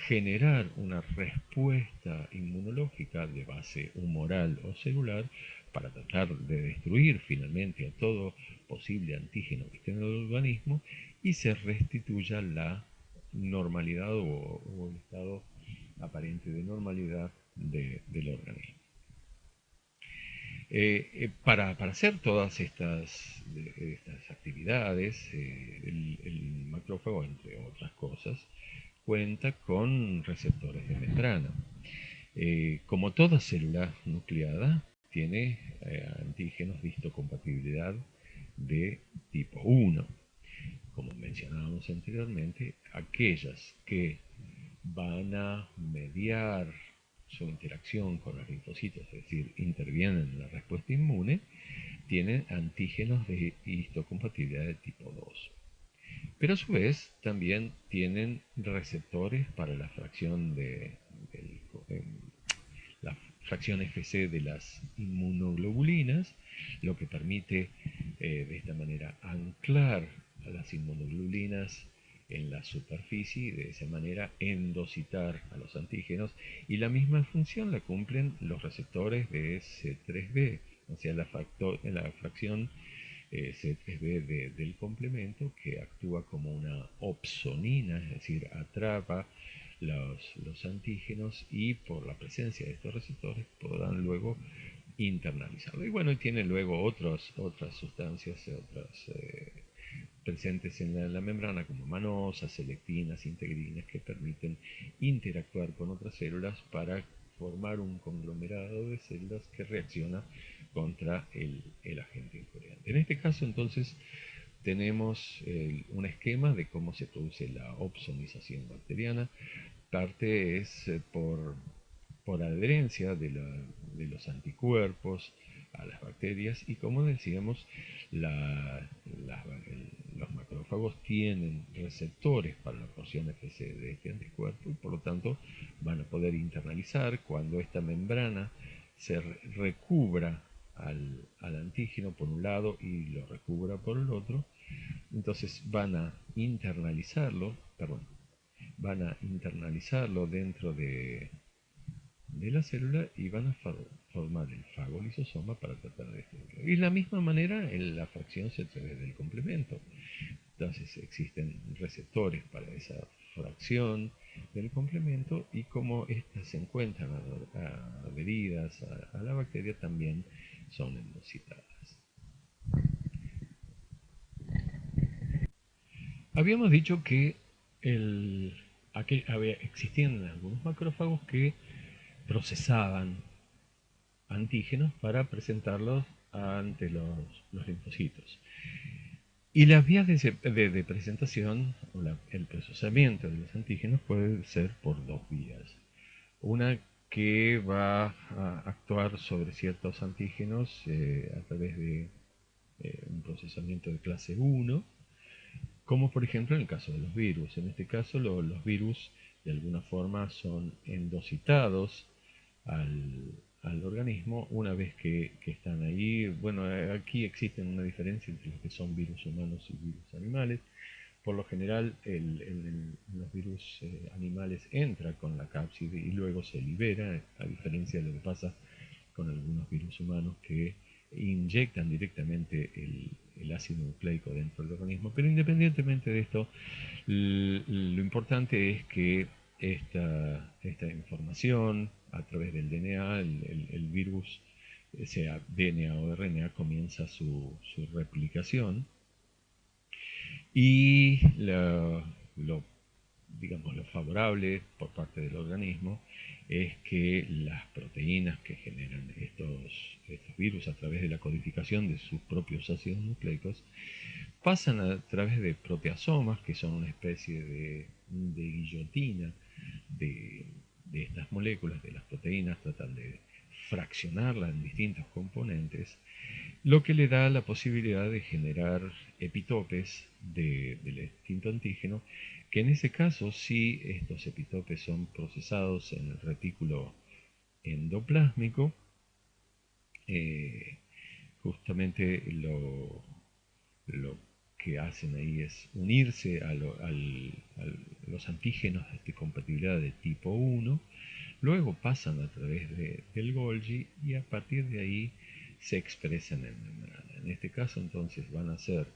Speaker 2: generar una respuesta inmunológica de base humoral o celular para tratar de destruir finalmente a todo posible antígeno que esté en el organismo y se restituya la normalidad o el estado aparente de normalidad del organismo. Para hacer todas estas actividades, el macrófago, entre otras cosas, cuenta con receptores de membrana. Como toda célula nucleada, tiene antígenos de histocompatibilidad de tipo 1. Como mencionábamos anteriormente, aquellas que van a mediar su interacción con los linfocitos, es decir, intervienen en la respuesta inmune, tienen antígenos de histocompatibilidad de tipo 2. Pero a su vez también tienen receptores para la fracción la fracción Fc de las inmunoglobulinas, lo que permite de esta manera anclar a las inmunoglobulinas en la superficie y de esa manera endocitar a los antígenos, y la misma función la cumplen los receptores de C3b, o sea, la fracción C3b del complemento, que actúa como una opsonina, es decir, atrapa los antígenos y por la presencia de estos receptores podrán luego internalizarlo. Y bueno, tiene luego otras sustancias, presentes en la membrana, como manosas, selectinas, integrinas, que permiten interactuar con otras células para formar un conglomerado de células que reacciona contra el agente injuriante. En este caso, entonces, tenemos un esquema de cómo se produce la opsonización bacteriana. Parte es por adherencia de los anticuerpos a las bacterias, y como decíamos, los macrófagos tienen receptores para la porción Fc de este anticuerpo, y por lo tanto van a poder internalizar cuando esta membrana se recubra al antígeno por un lado y lo recubra por el otro. Entonces van a internalizarlo dentro de la célula y van a forma del fagolisosoma para tratar de destruirlo. Y de la misma manera en la fracción se través del complemento. Entonces existen receptores para esa fracción del complemento y como estas se encuentran adheridas a la bacteria también son endocitadas. Habíamos dicho que existían algunos macrófagos que procesaban antígenos para presentarlos ante los linfocitos. Y las vías de presentación, o el procesamiento de los antígenos puede ser por dos vías. Una que va a actuar sobre ciertos antígenos a través de un procesamiento de clase 1, como por ejemplo en el caso de los virus. En este caso los virus de alguna forma son endocitados al organismo una vez que están ahí. Bueno, aquí existe una diferencia entre los que son virus humanos y virus animales. Por lo general, los virus animales entra con la cápside y luego se libera, a diferencia de lo que pasa con algunos virus humanos que inyectan directamente el ácido nucleico dentro del organismo. Pero independientemente de esto, lo importante es que esta información a través del DNA, el virus, sea DNA o RNA, comienza su replicación y digamos, lo favorable por parte del organismo es que las proteínas que generan estos virus a través de la codificación de sus propios ácidos nucleicos pasan a través de proteasomas, que son una especie de guillotina de estas moléculas, de las proteínas, tratan de fraccionarlas en distintos componentes, lo que le da la posibilidad de generar epitopes del distinto antígeno, que en ese caso sí estos epitopes son procesados en el retículo endoplásmico. Justamente lo que hacen ahí es unirse a los antígenos de compatibilidad de tipo 1, luego pasan a través del Golgi y a partir de ahí se expresan en membrana. En este caso entonces van a ser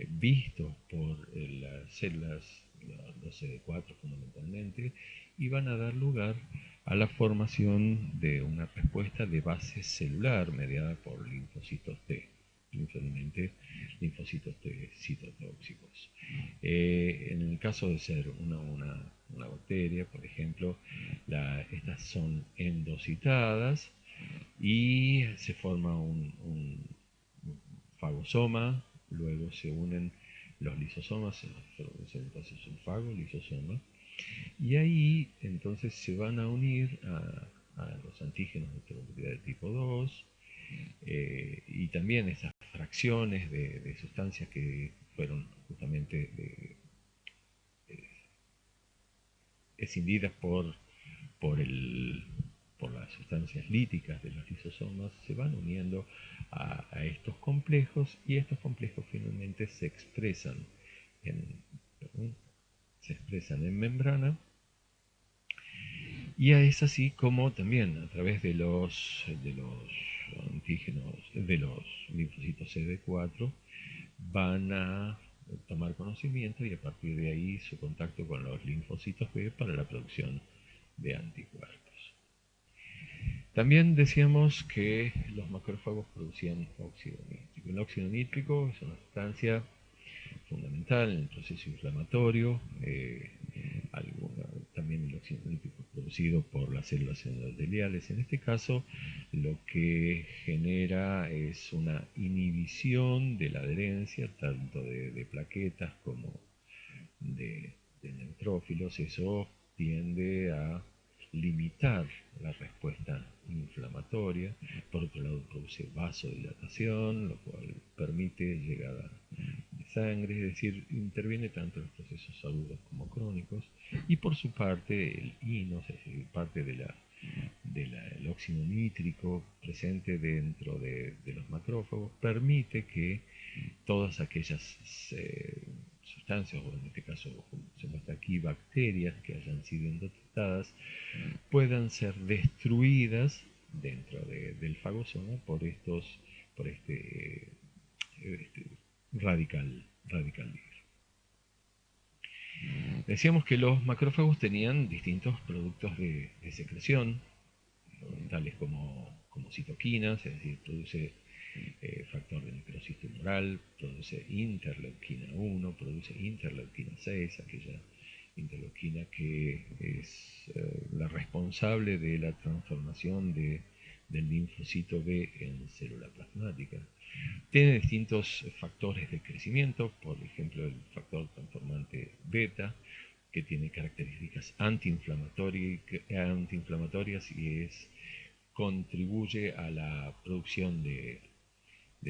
Speaker 2: vistos por las células, los CD4 fundamentalmente, y van a dar lugar a la formación de una respuesta de base celular mediada por linfocitos T, principalmente linfocitos T citotóxicos. En el caso de ser una bacteria, por ejemplo, estas son endocitadas y se forma un fagosoma, luego se unen los lisosomas, se produce entonces un fagolisosoma, y ahí entonces se van a unir a los antígenos de probabilidad de tipo 2, y también esas fracciones de sustancias que fueron justamente escindidas por las sustancias líticas de los lisosomas, se van uniendo a estos complejos y estos complejos finalmente se expresan en membrana, y es así como también a través de los antígenos, de los linfocitos CD4, van a tomar conocimiento y a partir de ahí su contacto con los linfocitos B para la producción de anticuerpos. También decíamos que los macrófagos producían óxido nítrico. El óxido nítrico es una sustancia fundamental en el proceso inflamatorio. También el óxido nítrico es producido por las células endoteliales. En este caso, lo que genera es una inhibición de la adherencia tanto de plaquetas como de neutrófilos. Eso tiende a limitar la respuesta inflamatoria. Por otro lado, produce vasodilatación, lo cual permite llegada de sangre, es decir, interviene tanto en los procesos agudos como crónicos. Y por su parte, el INOS, es decir, parte del óxido nítrico presente dentro de los macrófagos, permite que todas aquellas sustancias, o en este caso se muestra aquí bacterias que hayan sido endotitadas, puedan ser destruidas dentro del fagosoma por este radical libre. Decíamos que los macrófagos tenían distintos productos de secreción, tales como citoquinas, es decir, produce factor de necrosis tumoral, produce interleuquina 1, produce interleuquina 6, aquella interleuquina que es la responsable de la transformación del linfocito B en célula plasmática. Tiene distintos factores de crecimiento, por ejemplo el factor transformante beta, que tiene características antiinflamatorias y contribuye a la producción de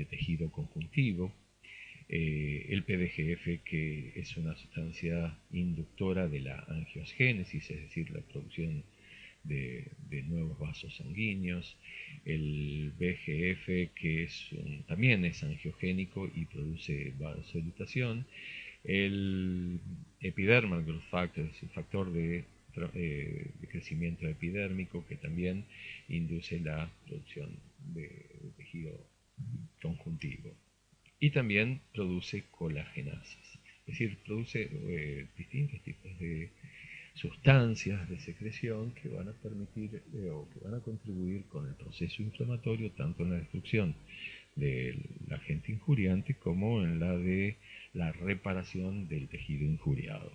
Speaker 2: tejido conjuntivo. El PDGF, que es una sustancia inductora de la angiogénesis, es decir, la producción de nuevos vasos sanguíneos. El BGF, que también es angiogénico y produce vasodilatación. El epidermal growth factor, es el factor de crecimiento epidérmico, que también induce la producción de tejido conjuntivo. Y también produce colagenasas, es decir, produce distintos tipos de sustancias de secreción que van a permitir o que van a contribuir con el proceso inflamatorio, tanto en la destrucción del agente injuriante como en la de la reparación del tejido injuriado.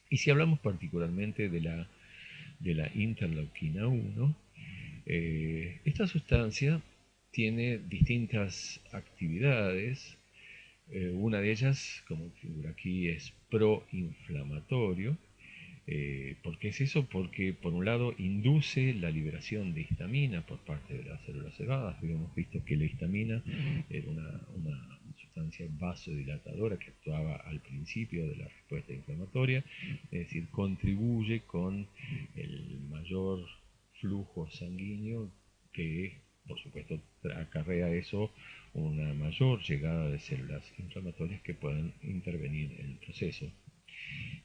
Speaker 2: Y si hablamos particularmente de la interleuquina 1, esta sustancia tiene distintas actividades. Una de ellas, como figura aquí, es proinflamatorio. ¿Por qué es eso? Porque por un lado induce la liberación de histamina por parte de las células cebadas. Habíamos visto que la histamina era una sustancia vasodilatadora que actuaba al principio de la respuesta inflamatoria, es decir, contribuye con el mayor flujo sanguíneo que, por supuesto, acarrea eso una mayor llegada de células inflamatorias que puedan intervenir en el proceso.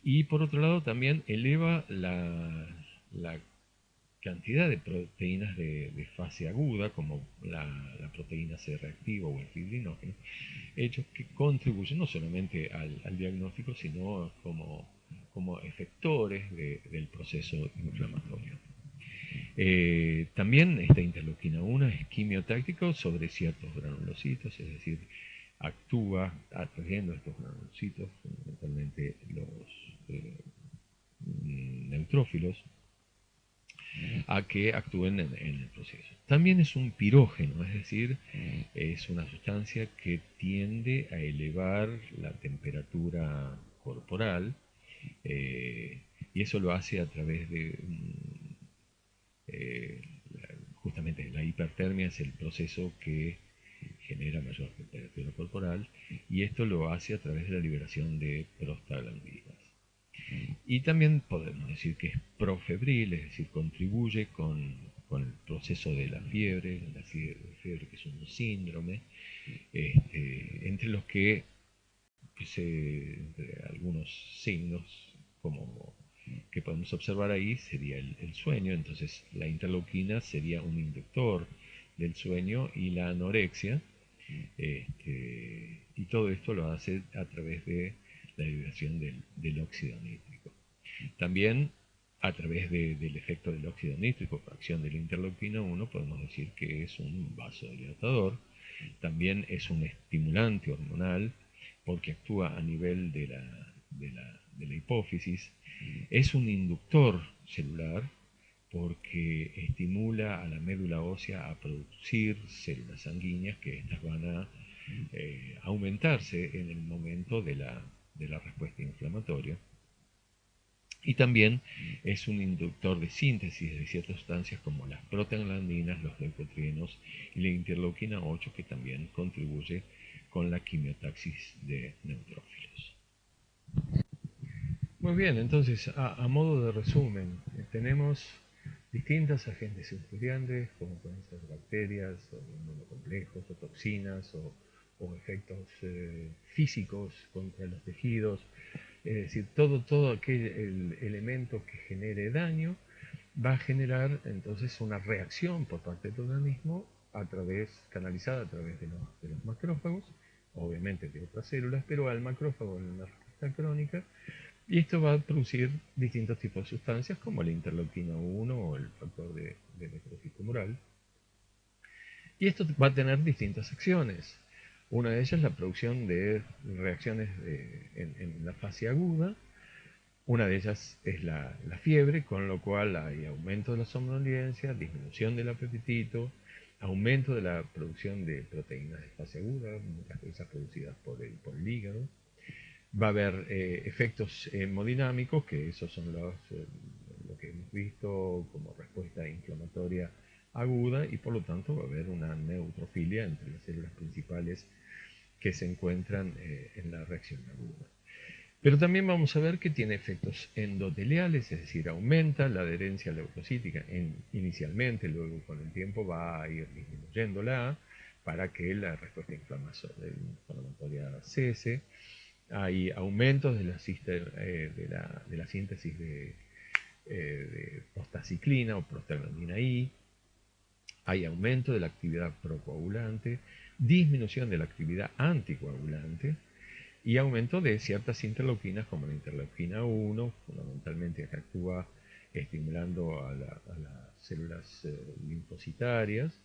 Speaker 2: Y por otro lado también eleva la cantidad de proteínas de fase aguda, como la proteína C reactiva o el fibrinógeno, hechos que contribuyen no solamente al diagnóstico, sino como efectores del proceso inflamatorio. También esta interleuquina 1 es quimiotáctico sobre ciertos granulocitos, es decir, actúa atrayendo estos granulocitos, fundamentalmente los neutrófilos, a que actúen en el proceso. También es un pirógeno, es decir, es una sustancia que tiende a elevar la temperatura corporal, y eso lo hace a través de justamente la hipertermia es el proceso que genera mayor temperatura corporal, y esto lo hace a través de la liberación de prostaglandinas. Y también podemos decir que es profebril, es decir, contribuye con el proceso de la fiebre que es un síndrome, entre los que entre algunos signos como que podemos observar ahí sería el sueño. Entonces la interleuquina sería un inductor del sueño, y la anorexia, y todo esto lo hace a través de la liberación del óxido nítrico. También a través del efecto del óxido nítrico por acción de la interleuquina 1 podemos decir que es un vasodilatador. También es un estimulante hormonal porque actúa a nivel de la hipófisis. Es un inductor celular porque estimula a la médula ósea a producir células sanguíneas, que estas van a aumentarse en el momento de la respuesta inflamatoria. Y también es un inductor de síntesis de ciertas sustancias como las prostaglandinas, los leucotrienos y la interleuquina 8, que también contribuye con la quimiotaxis de neutrófilos. Muy bien, entonces a modo de resumen, tenemos distintos agentes injuriantes, como pueden ser bacterias o inmunocomplejos o toxinas o efectos físicos contra los tejidos, es decir, todo aquel elemento que genere daño, va a generar entonces una reacción por parte del organismo canalizada a través de los macrófagos, obviamente de otras células, pero al macrófago en una respuesta crónica, y esto va a producir distintos tipos de sustancias como la interleuquina 1 o el factor de necrosis tumoral. Y esto va a tener distintas acciones. Una de ellas es la producción de reacciones en la fase aguda. Una de ellas es la fiebre, con lo cual hay aumento de la somnolencia, disminución del apetito, aumento de la producción de proteínas de fase aguda, muchas veces producidas por el hígado. Va a haber efectos hemodinámicos, que esos son lo que hemos visto como respuesta inflamatoria aguda, y por lo tanto va a haber una neutrofilia entre las células principales que se encuentran en la reacción aguda. Pero también vamos a ver que tiene efectos endoteliales, es decir, aumenta la adherencia leucocítica inicialmente, luego con el tiempo va a ir disminuyéndola para que la respuesta inflamatoria cese. Hay aumentos de la síntesis de prostaciclina o prostaglandina I. Hay aumento de la actividad procoagulante, disminución de la actividad anticoagulante y aumento de ciertas interleuquinas como la interleuquina 1, fundamentalmente que actúa estimulando a las células linfocitarias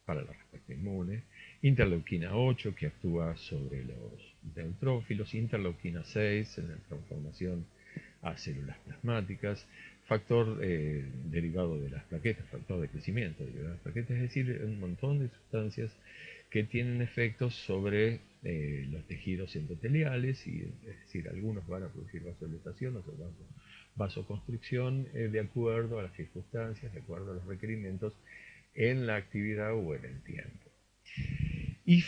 Speaker 2: para la respuesta inmune, interleuquina 8 que actúa sobre los neutrófilos, interleuquina 6 en la transformación a células plasmáticas, factor derivado de las plaquetas, factor de crecimiento derivado de las plaquetas, es decir, un montón de sustancias que tienen efectos sobre los tejidos endoteliales, y, es decir, algunos van a producir vasodilatación, otros vasoconstricción, de acuerdo a las circunstancias, de acuerdo a los requerimientos en la actividad o en el tiempo. Y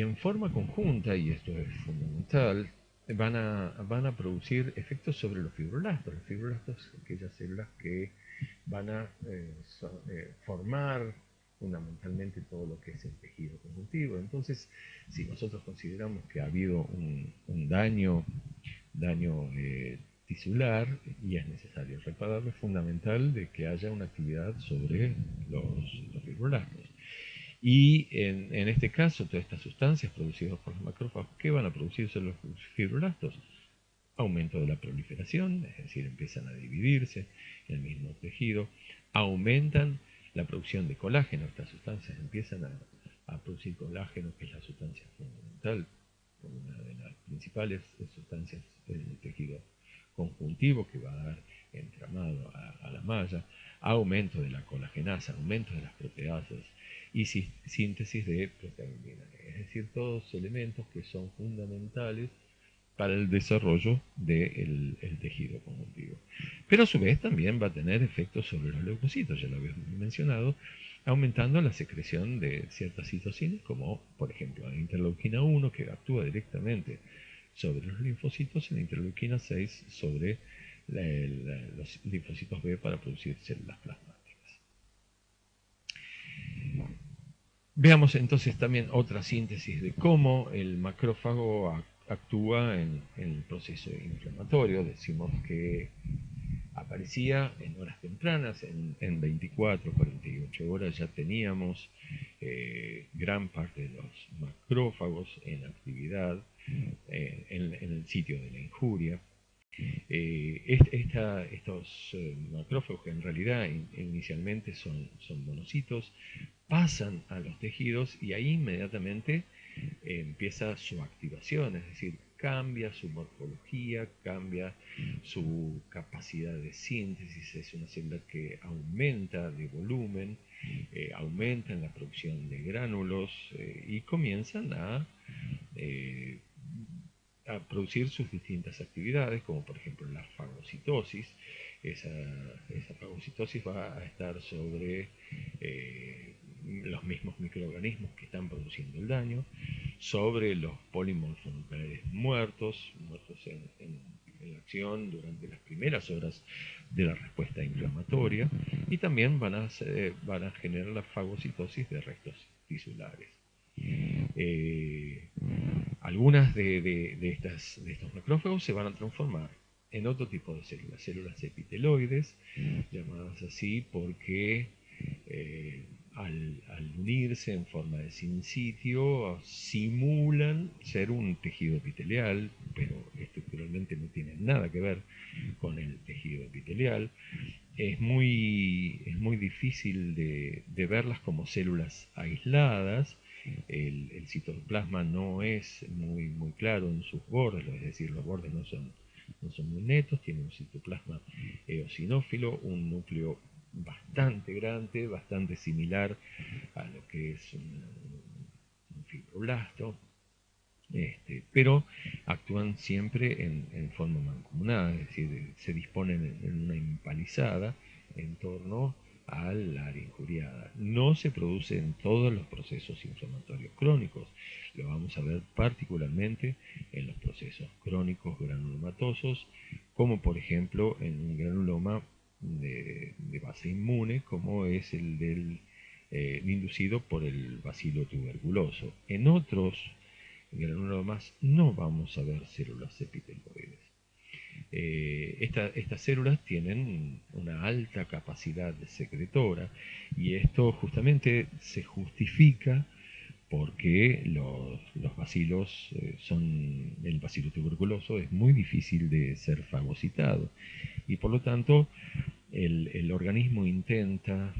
Speaker 2: en forma conjunta, y esto es fundamental, van a producir efectos sobre los fibroblastos. Los fibroblastos son aquellas células que van a formar fundamentalmente todo lo que es el tejido conjuntivo. Entonces, si nosotros consideramos que ha habido un daño tisular y es necesario repararlo, es fundamental de que haya una actividad sobre los fibroblastos. Y en este caso, todas estas sustancias producidas por los macrófagos, ¿qué van a producirse los fibroblastos? Aumento de la proliferación, es decir, empiezan a dividirse en el mismo tejido, aumentan la producción de colágeno, estas sustancias empiezan a producir colágeno, que es la sustancia fundamental, una de las principales sustancias del tejido conjuntivo que va a dar entramado a la malla, aumento de la colagenasa, aumento de las proteasas y síntesis de prostaglandina, es decir, todos elementos que son fundamentales para el desarrollo del tejido conjuntivo. Pero a su vez también va a tener efectos sobre los leucocitos, ya lo habíamos mencionado, aumentando la secreción de ciertas citocinas, como por ejemplo la interleuquina 1, que actúa directamente sobre los linfocitos, y la interleuquina 6 sobre los linfocitos B para producir células plasmáticas. Veamos entonces también otra síntesis de cómo el macrófago actúa en el proceso inflamatorio. Decimos que aparecía en horas tempranas, en 24, 48 horas ya teníamos gran parte de los macrófagos en actividad en el sitio de la injuria. Estos macrófagos, que en realidad inicialmente son monocitos, pasan a los tejidos y ahí inmediatamente empieza su activación, es decir, cambia su morfología, cambia su capacidad de síntesis, es una célula que aumenta de volumen, aumenta en la producción de gránulos y comienzan a producir sus distintas actividades, como por ejemplo la fagocitosis. Esa fagocitosis va a estar sobre los mismos microorganismos que están produciendo el daño, sobre los polimorfonucleares muertos en la acción durante las primeras horas de la respuesta inflamatoria, y también van a generar la fagocitosis de restos tisulares. Algunas de estos macrófagos se van a transformar en otro tipo de células epiteloides, llamadas así porque al unirse en forma de sinsitio simulan ser un tejido epitelial, pero estructuralmente no tienen nada que ver con el tejido epitelial. Es muy difícil de verlas como células aisladas. El citoplasma no es muy claro en sus bordes, es decir, los bordes no son muy netos, tiene un citoplasma eosinófilo, un núcleo bastante grande, bastante similar a lo que es un fibroblasto, pero actúan siempre en forma mancomunada, es decir, se disponen en una empalizada en torno al área injuriada. No se produce en todos los procesos inflamatorios crónicos, lo vamos a ver particularmente en los procesos crónicos granulomatosos, como por ejemplo en un granuloma de base inmune, como es el del inducido por el bacilo tuberculoso. En otros granulomas no vamos a ver células epiteloides. Estas células tienen una alta capacidad secretora y esto justamente se justifica porque los bacilos el bacilo tuberculoso es muy difícil de ser fagocitado y por lo tanto el organismo intenta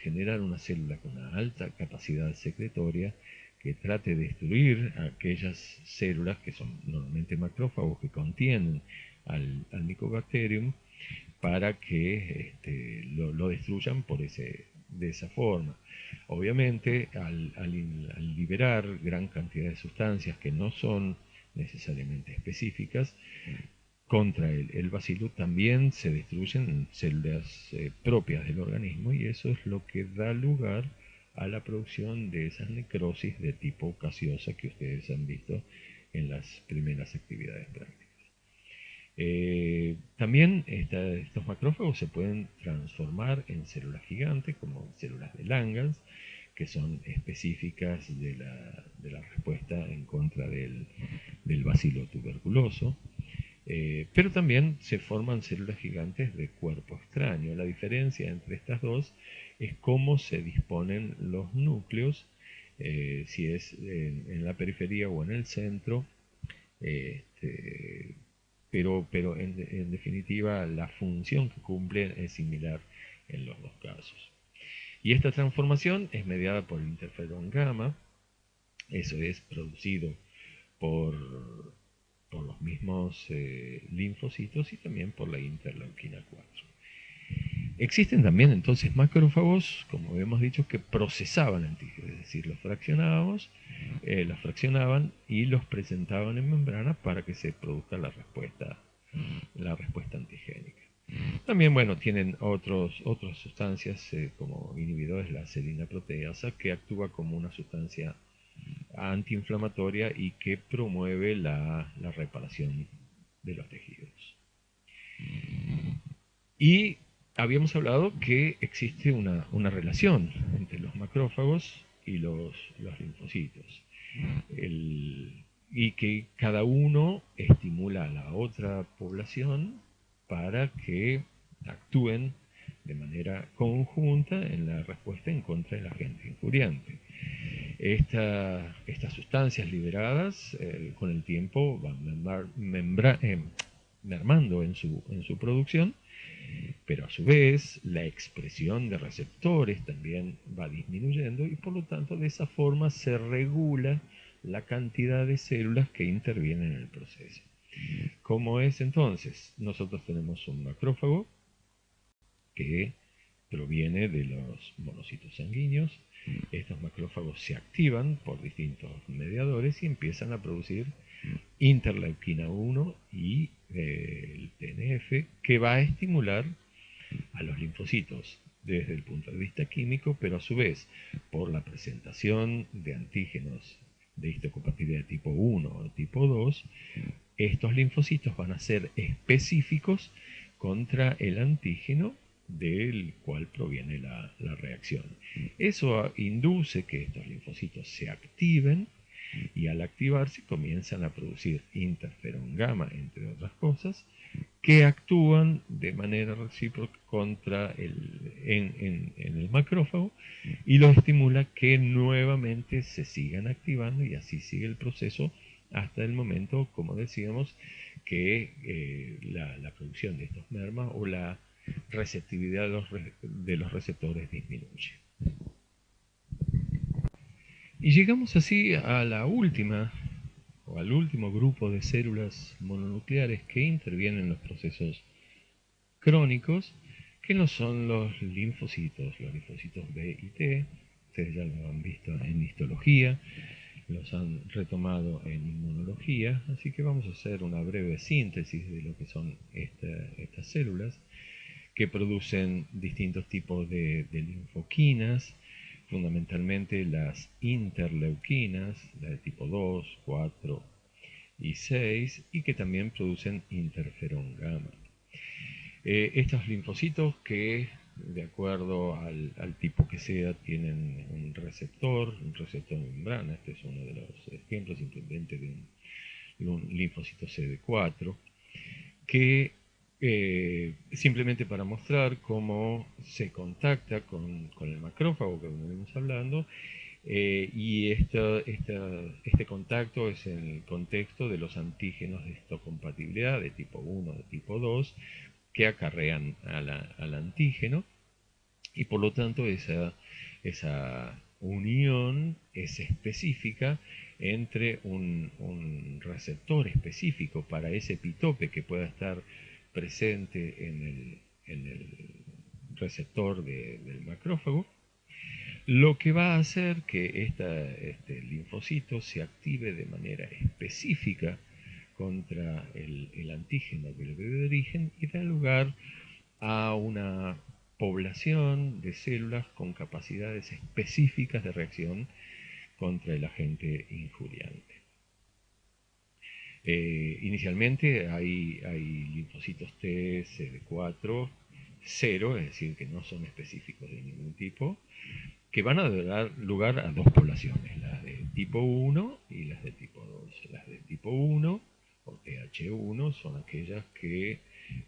Speaker 2: generar una célula con una alta capacidad secretoria que trate de destruir aquellas células que son normalmente macrófagos que contienen al Mycobacterium para que lo destruyan de esa forma. Obviamente, al liberar gran cantidad de sustancias que no son necesariamente específicas contra el bacilo, también se destruyen células propias del organismo y eso es lo que da lugar a la producción de esas necrosis de tipo gaseosa que ustedes han visto en las primeras actividades prácticas. También estos macrófagos se pueden transformar en células gigantes, como células de Langhans, que son específicas de la respuesta en contra del bacilo tuberculoso. Pero también se forman células gigantes de cuerpo extraño. La diferencia entre estas dos es cómo se disponen los núcleos, si es en la periferia o en el centro, pero en definitiva la función que cumplen es similar en los dos casos. Y esta transformación es mediada por el interferón gamma, eso es producido por los mismos linfocitos y también por la interleuquina 4. Existen también entonces macrófagos, como hemos dicho, que procesaban antígenos, es decir, los fraccionaban y los presentaban en membrana para que se produzca la respuesta antigénica. También, bueno, tienen otras sustancias como inhibidores de la serina proteasa que actúa como una sustancia antiinflamatoria y que promueve la reparación de los tejidos. Y habíamos hablado que existe una relación entre los macrófagos y los linfocitos. Y que cada uno estimula a la otra población para que actúen de manera conjunta en la respuesta en contra del agente injuriante. Estas sustancias liberadas con el tiempo van mermando en su producción, pero a su vez la expresión de receptores también va disminuyendo y por lo tanto de esa forma se regula la cantidad de células que intervienen en el proceso. ¿Cómo es entonces? Nosotros tenemos un macrófago que proviene de los monocitos sanguíneos. Estos macrófagos se activan por distintos mediadores y empiezan a producir interleuquina 1 y el TNF, que va a estimular a los linfocitos desde el punto de vista químico, pero a su vez por la presentación de antígenos de histocompatibilidad tipo 1 o tipo 2, estos linfocitos van a ser específicos contra el antígeno del cual proviene la reacción. Eso induce que estos linfocitos se activen y al activarse comienzan a producir interferón gamma, entre otras cosas, que actúan de manera recíproca en el macrófago y los estimula que nuevamente se sigan activando y así sigue el proceso hasta el momento, como decíamos, que la producción de estos merma o la receptividad de los receptores disminuye. Y llegamos así a la última o al último grupo de células mononucleares que intervienen en los procesos crónicos, que no son los linfocitos B y T. Ustedes ya lo han visto en histología, los han retomado en inmunología, así que vamos a hacer una breve síntesis de lo que son estas células que producen distintos tipos de linfoquinas, fundamentalmente las interleuquinas, la de tipo 2, 4 y 6, y que también producen interferón gamma. Estos linfocitos que, de acuerdo al tipo que sea, tienen un receptor de membrana. Este es uno de los ejemplos simplemente de un linfocito CD4, que simplemente para mostrar cómo se contacta con el macrófago que venimos hablando, y este contacto es en el contexto de los antígenos de histocompatibilidad de tipo 1, de tipo 2, que acarrean al antígeno, y por lo tanto esa unión es específica entre un receptor específico para ese epitope que pueda estar presente en el receptor del macrófago, lo que va a hacer que este linfocito se active de manera específica contra el antígeno que le dio de origen y da lugar a una población de células con capacidades específicas de reacción contra el agente injuriante. Inicialmente hay linfocitos T, CD4, 0, es decir, que no son específicos de ningún tipo, que van a dar lugar a dos poblaciones, las de tipo 1 y las de tipo 2. Las de tipo 1 o TH1 son aquellas que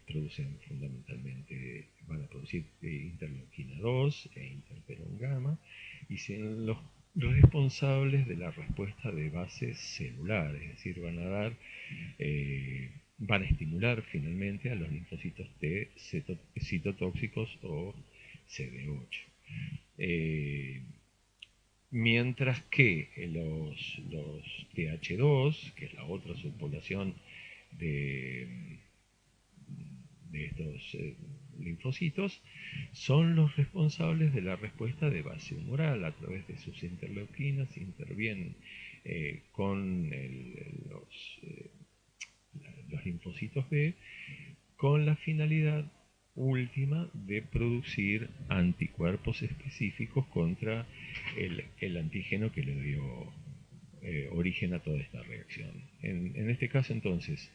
Speaker 2: producen fundamentalmente, van a producir interleuquina 2 e interferón gamma, y son los responsables de la respuesta de base celular, es decir, van a estimular finalmente a los linfocitos T citotóxicos o CD8. Mientras que los TH2, que es la otra subpoblación de estos linfocitos, son los responsables de la respuesta de base humoral. A través de sus interleuquinas intervienen con los linfocitos B con la finalidad última de producir anticuerpos específicos contra el antígeno que le dio origen a toda esta reacción. En este caso, entonces,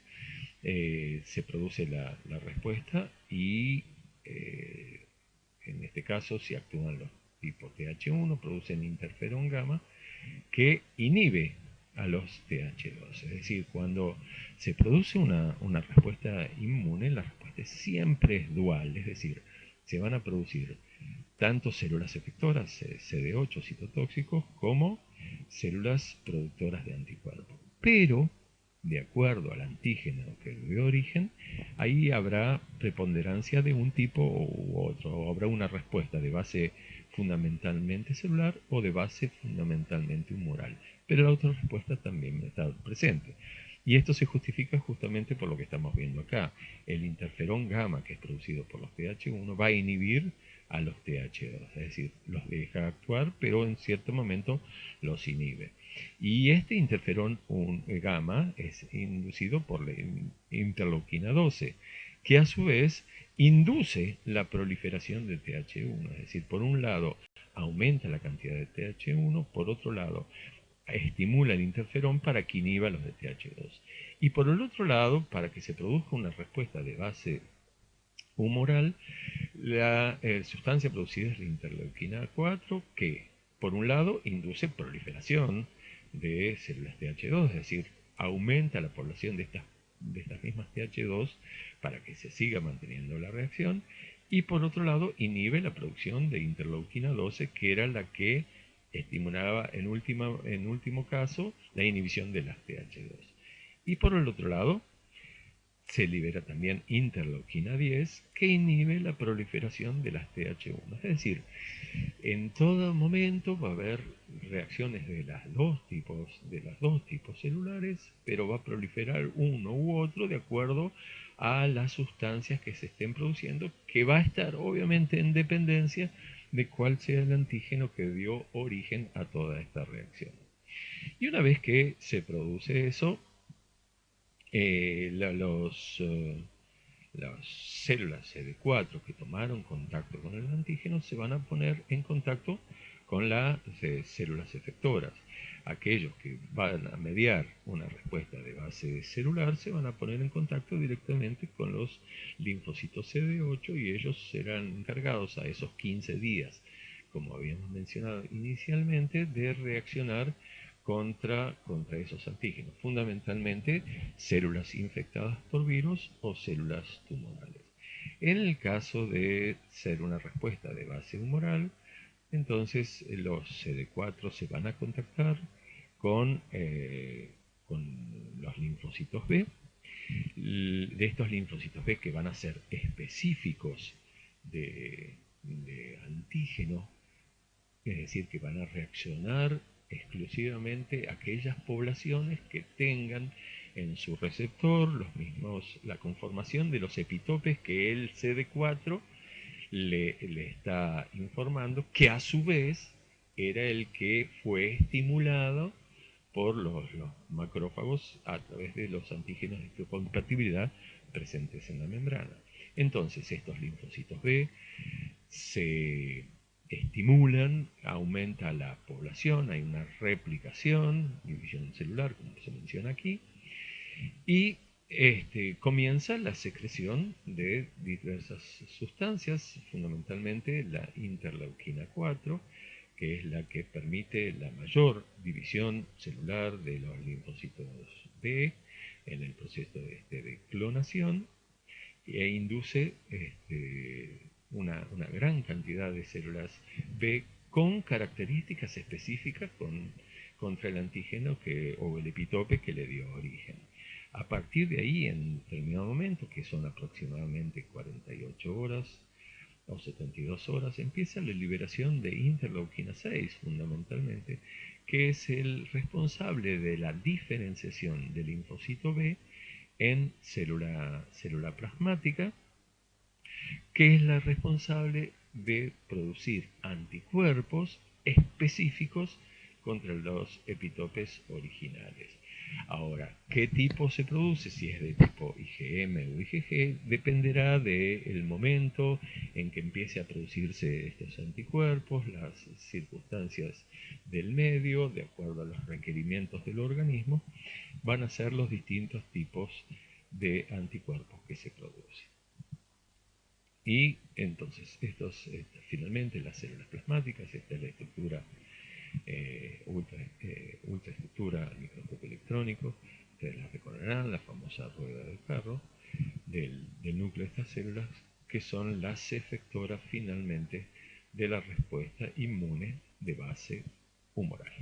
Speaker 2: se produce la respuesta y en este caso, si actúan los tipos TH1, producen interferón gamma que inhibe a los TH2. Es decir, cuando se produce una respuesta inmune, la respuesta siempre es dual, es decir, se van a producir tanto células efectoras, CD8 citotóxicos, como células productoras de anticuerpos. Pero, de acuerdo al antígeno que dio origen, ahí habrá preponderancia de un tipo u otro, o habrá una respuesta de base fundamentalmente celular o de base fundamentalmente humoral, pero la otra respuesta también está presente. Y esto se justifica justamente por lo que estamos viendo acá. El interferón gamma, que es producido por los TH1, va a inhibir a los TH2, es decir, los deja actuar, pero en cierto momento los inhibe. Y este interferón gamma es inducido por la interleuquina 12, que a su vez induce la proliferación de TH1, es decir, por un lado aumenta la cantidad de TH1, por otro lado estimula el interferón para que inhiba los de TH2. Y por el otro lado, para que se produzca una respuesta de base humoral, la sustancia producida es la interleuquina 4, que por un lado induce proliferación de células TH2, es decir, aumenta la población de estas de estas mismas TH2 para que se siga manteniendo la reacción, y por otro lado inhibe la producción de interleuquina 12, que era la que estimulaba en último caso la inhibición de las TH2. Y por el otro lado se libera también interleuquina 10, que inhibe la proliferación de las TH1. Es decir, en todo momento va a haber reacciones de los dos tipos celulares, pero va a proliferar uno u otro de acuerdo a las sustancias que se estén produciendo, que va a estar obviamente en dependencia de cuál sea el antígeno que dio origen a toda esta reacción. Y una vez que se produce eso, las células CD4 que tomaron contacto con el antígeno se van a poner en contacto con las células efectoras. Aquellos que van a mediar una respuesta de base celular se van a poner en contacto directamente con los linfocitos CD8, y ellos serán encargados a esos 15 días, como habíamos mencionado inicialmente, de reaccionar contra esos antígenos, fundamentalmente células infectadas por virus o células tumorales. En el caso de ser una respuesta de base humoral, entonces los CD4 se van a contactar con los linfocitos B, de estos linfocitos B que van a ser específicos de antígeno, es decir, que van a reaccionar exclusivamente aquellas poblaciones que tengan en su receptor la conformación de los epitopes que el CD4 le está informando, que a su vez era el que fue estimulado por los macrófagos a través de los antígenos de histocompatibilidad presentes en la membrana. Entonces estos linfocitos B se estimulan, aumenta la población, hay una replicación, división celular, como se menciona aquí, y comienza la secreción de diversas sustancias, fundamentalmente la interleuquina 4, que es la que permite la mayor división celular de los linfocitos B en el proceso de clonación, e induce una gran cantidad de células B con características específicas contra el antígeno o el epitope que le dio origen. A partir de ahí, en determinado momento, que son aproximadamente 48 horas o 72 horas, empieza la liberación de interleuquina 6, fundamentalmente, que es el responsable de la diferenciación del linfocito B en célula plasmática, que es la responsable de producir anticuerpos específicos contra los epitopes originales. Ahora, ¿qué tipo se produce? Si es de tipo IgM o IgG, dependerá del momento en que empiece a producirse estos anticuerpos, las circunstancias del medio, de acuerdo a los requerimientos del organismo, van a ser los distintos tipos de anticuerpos que se producen. Y entonces, finalmente las células plasmáticas, esta es la estructura, ultraestructura al microscopio electrónico, ustedes la recordarán, la famosa rueda del carro, del núcleo de estas células, que son las efectoras finalmente de la respuesta inmune de base humoral.